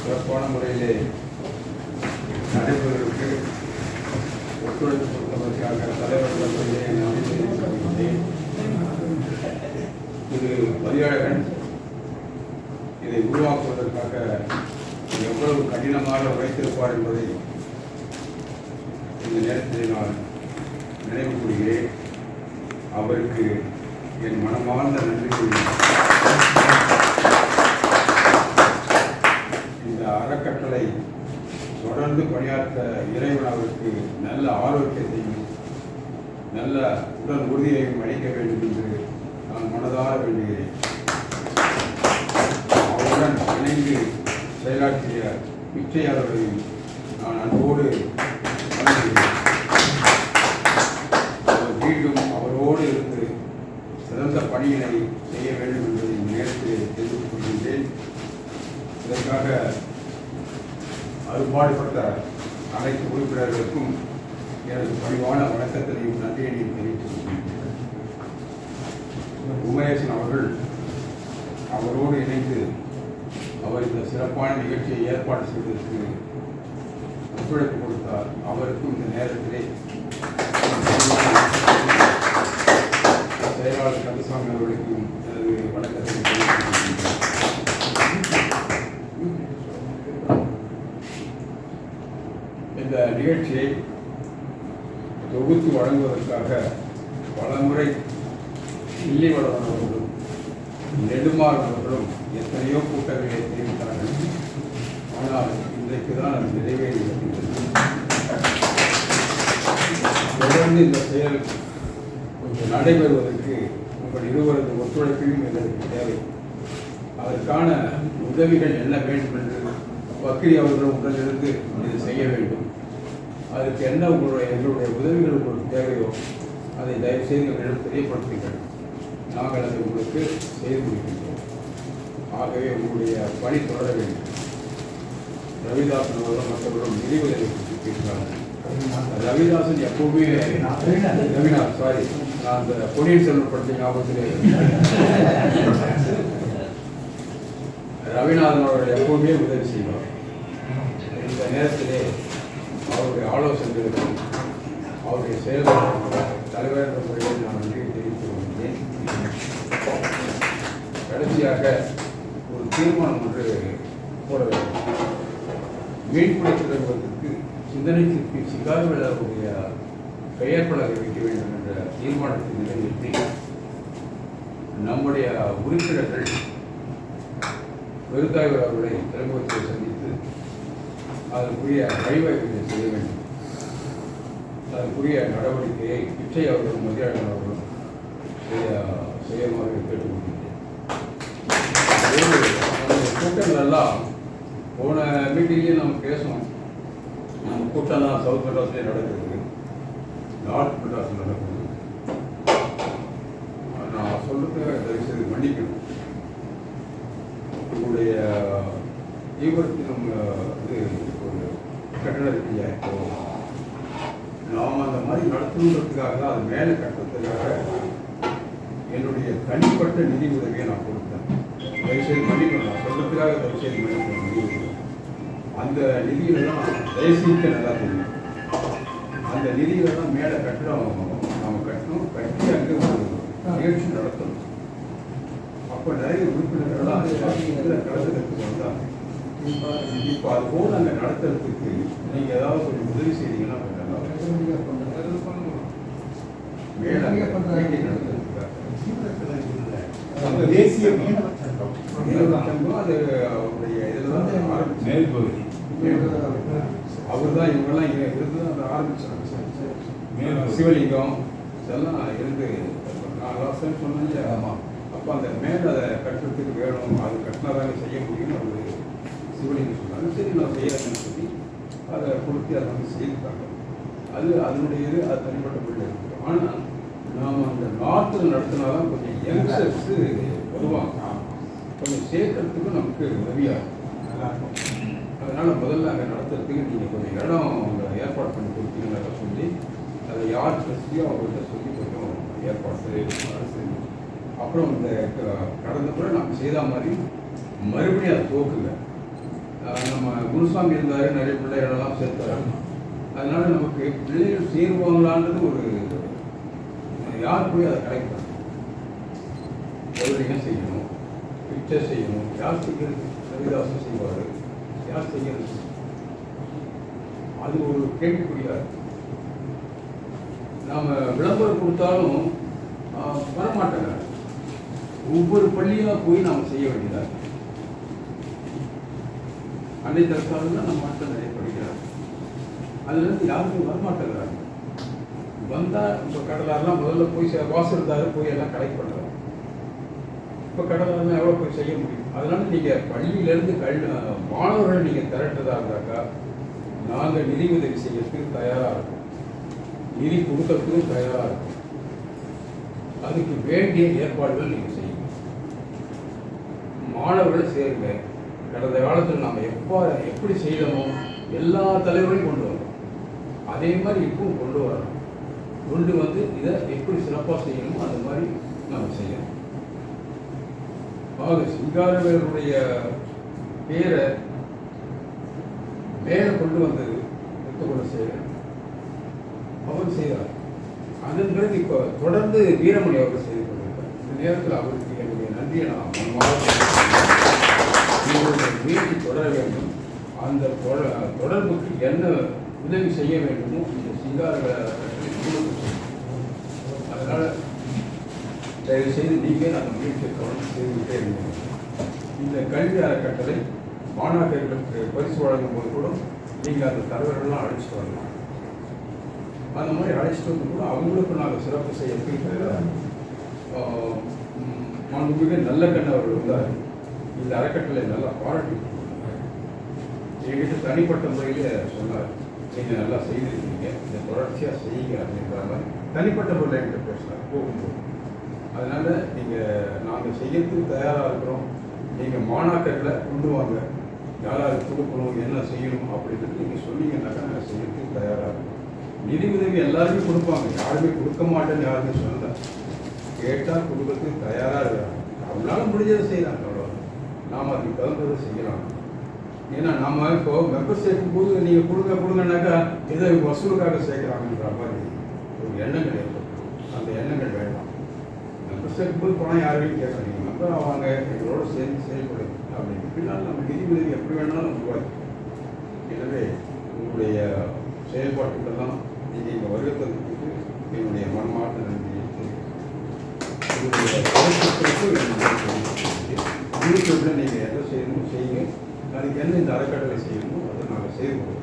C: சிறப்பான முறையிலே நடைபெறுவதற்கு ஒத்துழைப்பு கொடுப்பதற்காக தலைவர்களிடையே நன்றி தெரிவித்துக் கொள்கிறேன். இது பதியாளர்கள் இதை உருவாக்குவதற்காக எவ்வளவு கடினமாக உழைத்திருப்பார் என்பதை இந்த நேரத்தில் நான் நினைவு கூறுகிறேன். அவருக்கு என் மனமார்ந்த நன்றி. இந்த அறக்கட்டளை தொடர்ந்து பணியாற்ற இறைவன் அவருக்கு நல்ல ஆரோக்கியத்தையும் நல்ல உடல் உறுதியையும் அளிக்க வேண்டும் என்று நான் மனதார வேண்டுகிறேன். அவருடன் இணைந்து செயலாற்றிய பிச்சையாளர்களையும் நான் அன்போடு வணங்குகிறேன். மீண்டும் அவரோடு இருந்து சிறந்த பணியினை செய்ய வேண்டும் என்பதை நேரத்தில் தெரிவித்துக் கொள்கின்றேன். இதற்காக அறுபாடுபட்ட அனைத்து உறுப்பினர்களுக்கும் எனது பணிவான வணக்கத்தினையும் நன்றியையும் தெரிவித்துக் கொள்கின்றேன். உமேசன் அவர்கள் அவரோடு இணைந்து அவர் இந்த சிறப்பான நிகழ்ச்சியை ஏற்பாடு செய்வதற்கு ஒத்துழைப்பு கொடுத்தார். அவருக்கும் இந்த நேரத்திலே செயலாளர் கந்தசாமி அவர்களுக்கும் எனது வணக்கத்தை தெரிவித்துக் இந்த நிகழ்ச்சியை தொகுத்து வழங்குவதற்காக பலமுறை இல்லிவளவன் அவர்களும் நெடுமாறன் அவர்களும் எத்தனையோ கூட்டங்களை தெரிவித்தார்கள். ஆனால் இன்றைக்கு தான் அது நிறைவேறியிருக்கின்றது. தொடர்ந்து இந்த செயல் கொஞ்சம் நடைபெறுவதற்கு
K: உங்கள் இருவரது ஒத்துழைப்பையும் எங்களுக்கு தேவை. அதற்கான உதவிகள் என்ன வேண்டும் என்று வக்கீல் அவர்கள் உங்களிலிருந்து இது செய்ய வேண்டும். அதுக்கு என்ன எங்களுடைய உதவிகள் உங்களுக்கு தேவையோ அதை தயவுசெய்து எங்களிடம் தெரியப்படுத்துங்கள். நாங்கள் அதை உங்களுக்கு செய்து முடிக்கின்றோம். ஆகவே உங்களுடைய பணி தொடர வேண்டும். ரவிதாசன் அவர்கள் மற்றவர்களும் நிதி உதவி கேட்கிறாங்க. ரவிதாசன் எப்பவுமே ரவிநாத் சாரி நான் அந்த பொன்னியின் செல்வன் படத்தை ஞாபகத்திலே ரவிநாதன் அவர்கள் எப்பவுமே உதவி செய்வார். இந்த நேரத்திலே அவருடைய ஆலோசனைகளுக்கும் அவருடைய செயல்பாடுகளுக்கும் தலைவர் என்ற முறையில் நான் நன்றி தெரிவித்து வருகிறேன். கடைசியாக ஒரு தீர்மானம் ஒன்று போட வேண்டும். மீன்பிடி துறைமுகத்திற்கு சிந்தனை சிற்பி சிகார்வேலருடைய பெயர் பலகை வைக்க வேண்டும் என்ற தீர்மானத்தை நிறைவேற்றி நம்முடைய உறுப்பினர்கள் விருத்தாய்வர் அவர்களை துறைமுகத்தில் சந்தித்து அதற்குரிய வழிவகைகளை செய்ய வேண்டும். அதற்குரிய நடவடிக்கையை பிச்சை அவர்களும் மதியாளன் அவர்களும் செய்யுமாறு கேட்டுக்கொள்கிறேன். கூட்டங்களெல்லாம் போன மீட்டிங்லேயே நம்ம பேசணும். நம்ம கூட்டம்லாம் சவுத் மெட்ராஸ்லேயே நடக்குது, நார்த் மெட்ராஸில் நடக்குது. நான் சொல்றது தயவுசெய்து மன்னிக்கணும். உங்களுடைய ஈவரத்திலும் இது ஒரு கட்டண ரீதியா இப்போ நாம் அந்த மாதிரி நடத்தணுன்றதுக்காக தான் அது மேலே கட்டுறதுக்காக என்னுடைய தனிப்பட்ட நிதி உதவியை நான் கொடுத்தேன். தயவுசெய்து மன்னிக்கணும். நான் சொல்றதுக்காக தயவுசெய்து மன்னிக்கணும். நிதி உதவி அந்த நிதியிலலாம் தயவுசெய்து நல்லா தெரியும். அந்த நிதியில தான் மேலே கட்டிடம் நாம் கட்டணும், கட்டி அங்கே ஒரு நிகழ்ச்சி நடத்தணும். அப்போ நிறைய உறுப்பினர்கள்லாம் கலந்துக்கிறதுக்கு வந்தாங்க. இப்போ அது போல் அங்கே நடத்துறதுக்கு நீங்கள் ஏதாவது கொஞ்சம் உதவி செய்தீங்கன்னா மேலே மீட்டிங் நடத்துறதுக்காக
J: தேசிய
K: அது அவருடைய இதில் தான் ஆரம்பிச்சு
J: மேல்பகுதி
K: அவர் தான் இவங்கெல்லாம் இங்கே இருந்து அதை ஆரம்பிச்சாங்க. சிவலிங்கம் இதெல்லாம் இருந்து நான் லாஸ்ட் டைம் சொன்னேன். ஆமாம். அப்போ அந்த மேலே அதை கட்டுறதுக்கு வேணும், அது கட்டினா தானே செய்ய முடியும்னு அவர் சிவலிங்கம் சொன்னாங்க. சரி நான் செய்யறேன்னு சொல்லி அதை கொடுத்து அதை வந்து செய்திருக்காங்க. அது அதனுடைய இது அது தனிப்பட்ட பிள்ளை இருக்குது. ஆனால் நாம் அந்த நார்த்தில் நடத்தினாதான் கொஞ்சம் யங்ஸ்டர்ஸு வருவாங்க, கொஞ்சம் சேர்க்கறதுக்கு நமக்கு உதவியாக நல்லாயிருக்கும். அதனால் முதல்ல அங்கே நடத்துறதுக்கு நீங்கள் கொஞ்சம் இடம் அவங்க ஏற்பாடு பண்ணி கொடுத்தீங்கன்னா சொல்லி அதை யார் ஸ்பெசிஃபிக்காக அவங்கள்ட்ட சொல்லி கொஞ்சம் ஏற்பாடு செஞ்சு அப்புறம் இந்த கடந்த முறை நம்ம செய்த மாதிரி மறுபடியும் அதை தோக்குங்க. நம்ம குருசாமி இருந்தார், நிறைய பிள்ளைகளெல்லாம் சேர்த்தாரு. அதனால் நமக்கு பிள்ளைகள் சேருவாங்களான்றது ஒரு யார் போய் அதை கிடைக்கும். எவ்வளோ செய்யணும், பிக்சர் செய்யணும், யார் செய்கிறது, ரவிதாசன் செய்வார், யார் செய்கிறது, அது ஒரு கேள்விக்குறியாக. நாம் விளம்பரம் கொடுத்தாலும் வரமாட்டாங்க. ஒவ்வொரு பள்ளியாக போய் நாம் செய்ய வேண்டியதாக. அன்னை தரத்தாலும் தான் நம்ம மக்கள் நிறைய படிக்கிறாங்க. அதுலேருந்து யாருக்கும் வரமாட்டேங்கிறாங்க. வந்தால் இப்போ கடலாரெலாம் முதல்ல போய் வாசல்தாரு போய் எல்லாம் கலெக்ட் பண்ணுறாங்க. இப்போ கடலாரெலாம் எவ்வளோ போய் செய்ய முடியும்? அதனால் நீங்கள் பள்ளியிலேருந்து மாணவர்கள் நீங்கள் திரட்டுறதா இருந்தாக்கா நாங்கள் நிதி உதவி செய்யறதுக்கு தயாராக இருக்கும், நிதி கொடுக்கறதுக்கும் தயாராக இருக்கும். அதுக்கு வேண்டிய ஏற்பாடுகள் நீங்கள் செய்யுங்க. மாணவர்களை சேருங்க. கடந்த காலத்தில் நாம் எப்படி செய்யணுமோ எல்லா தலைவரையும் கொண்டு வரணும். அதே மாதிரி இப்பவும் கொண்டு வரணும். கொண்டு வந்து இதை எப்படி சிறப்பாக செய்யணுமோ அந்த மாதிரி நாம் செய்யணும். ஆக சிங்காரவேலருடைய பேரை மேலே கொண்டு வந்தது முத்துக்குள சேகர் அவர் செய்தார். அதன் பிறகு இப்போ தொடர்ந்து வீரமணி அவர்கள் செய்து கொண்டிருக்கார். இந்த நேரத்தில் அவருக்கு என்னுடைய நன்றியை நான் மீறி தொடர வேண்டும். அந்த தொடர்புக்கு என்ன உதவி செய்ய வேண்டுமோ இந்த சிங்காரவேலர் அதனால் தயவு செய்து நீங்கள் அந்த முயற்சியை கவனம் செய்துவிட்டே இருந்தீங்க. இந்த கல்வி அறக்கட்டளை மாணாக்கர்களுக்கு பரிசு வழங்கும் போது கூட நீங்கள் அந்த தலைவர்கள்லாம் அழைச்சிட்டு வரலாம். அந்த மாதிரி அழைச்சிட்டு வந்து கூட அவங்களுக்கு நாங்கள் சிறப்பு செய்யறதுக்கு மாண்புமிகு நல்லக்கண்ண அவர் இருந்தார். இந்த அறக்கட்டளை நல்லா பாராட்டி என்கிட்ட தனிப்பட்ட முறையில் சொன்னார், நீங்கள் நல்லா செய்திருக்கீங்க, இதை தொடர்ச்சியாக செய்யுங்க அப்படின்ற மாதிரி தனிப்பட்ட முறையில் என்கிட்ட பேசினார் போகும்போது. அதனால் நாங்கள் செய்யறதுக்கு தயாராக இருக்கிறோம், நீங்கள் மாணாக்கர்களை கொண்டு வாங்க, யாராவது கொடுக்கணும், என்ன செய்யணும் அப்படின்றது நீங்கள் சொன்னீங்கன்னாக்கா நாங்கள் செய்யறதுக்கு தயாராக இருக்கோம். நிதி உதவி எல்லாருமே கொடுப்பாங்க, யாருமே கொடுக்க மாட்டேன்னு யாருமே சொல்லலை. கேட்டால் கொடுக்கறதுக்கு தயாராக இருக்கிறாங்க. அவங்களால முடிஞ்சதை செய்யறாங்க, அவ்வளோ. நாம் அதுக்கு தகுந்ததை செய்யலாம். ஏன்னா நம்ம இப்போ மெம்பர் சேர்க்கும்போது நீங்கள் கொடுங்கனாக்கா இதை வசூலுக்காக சேர்க்குறாங்கன்ற மாதிரி ஒரு எண்ணங்கள் ஏற்படும். அந்த எண்ணங்கள் வேண்டாம். மெம்பர் சேர்க்கும்போது பணம் யாரையும் கேட்க நீங்கள் மெம்பர் ஆவாங்க, எங்களோட சேர்ந்து செயல்படுது அப்படின்னு பின்னால் நம்ம நிதி உதவி எப்படி வேணாலும் உருவாக்கி. எனவே உங்களுடைய செயல்பாட்டுக்கெல்லாம் நீங்கள் இங்கே வருகிறதுக்கு என்னுடைய மனமார்ந்த நன்றியை தெரிவித்து நீங்கள் எதை செய்யணும் செய்யுங்க, அதுக்கு என்ன இந்த அறக்கட்டளை செய்யணுமோ அதை நாங்கள் செய்வோம்.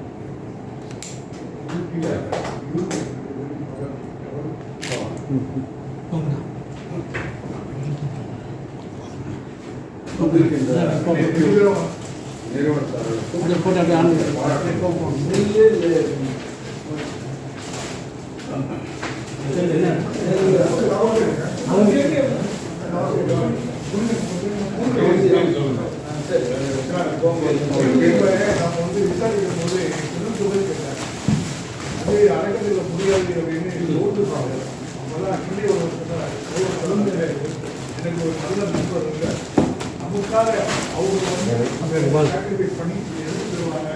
B: நம்ம வந்து விசாரிக்கும் போது தொகை கேட்டாங்க, அது அறக்கட்டளையில் முடியாது அப்படின்னு ஓட்டுருப்பாங்க. அப்போதான் அங்கே ஒரு கலந்து எனக்கு ஒரு நல்ல நண்பர் இருக்கார், நமக்காக அவங்க வந்து சாக்ரிஃபைஸ் பண்ணி எடுத்து தருவாங்க,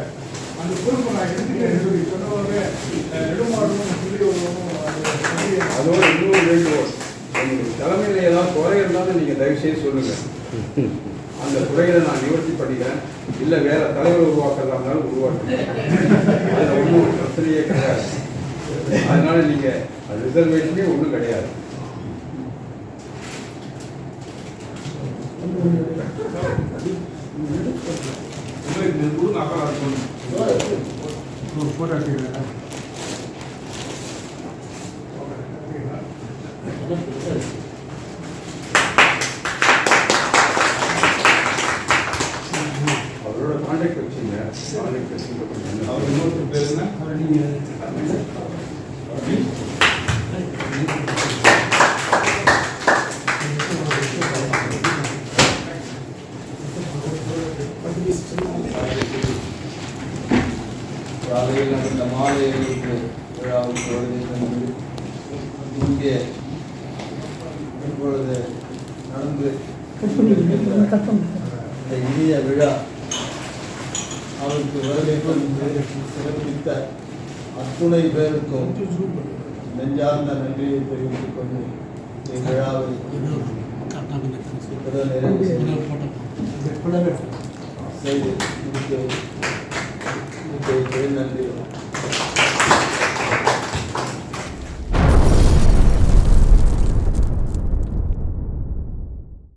B: அந்த பொறுப்பை நான் எடுத்துக்கிறேன் சொல்லி சொன்னவங்க நெடுமாடும் சொல்லி
K: அதோட இன்னொரு வேண்டுகோள், உங்களுக்கு தலைமையில் ஏதாவது குறை இருந்தாலும் நீங்கள் தயவுசெய்து சொல்லுங்கள், அந்த குறைகளை நான் நிவர்த்தி பண்ணிக்கிறேன். இல்லை வேற தலைவர் உருவாக்குறதா இருந்தாலும் உருவாக்குறேன், அதில் ஒன்றும் பிரச்சனையே கிடையாது. அதனால நீங்கள் ரிசர்வேஷனே ஒன்றும் கிடையாது. அவரோட கான்டாக்ட் வச்சுங்க, கான்டாக்ட் வச்சுங்க. அவர் இன்னொரு பேர் என்ன?
M: காலையில் நடந்த மாலை விழாவுக்கு வருகை தந்து இங்கே இப்பொழுது நடந்து இந்த இனிய விழா அவருக்கு வருகை தந்து சிறப்பித்த அத்துணை பேருக்கும் நெஞ்சார்ந்த நன்றியை தெரிவித்துக் கொண்டு இவ்விழாவை செய்து நன்றி.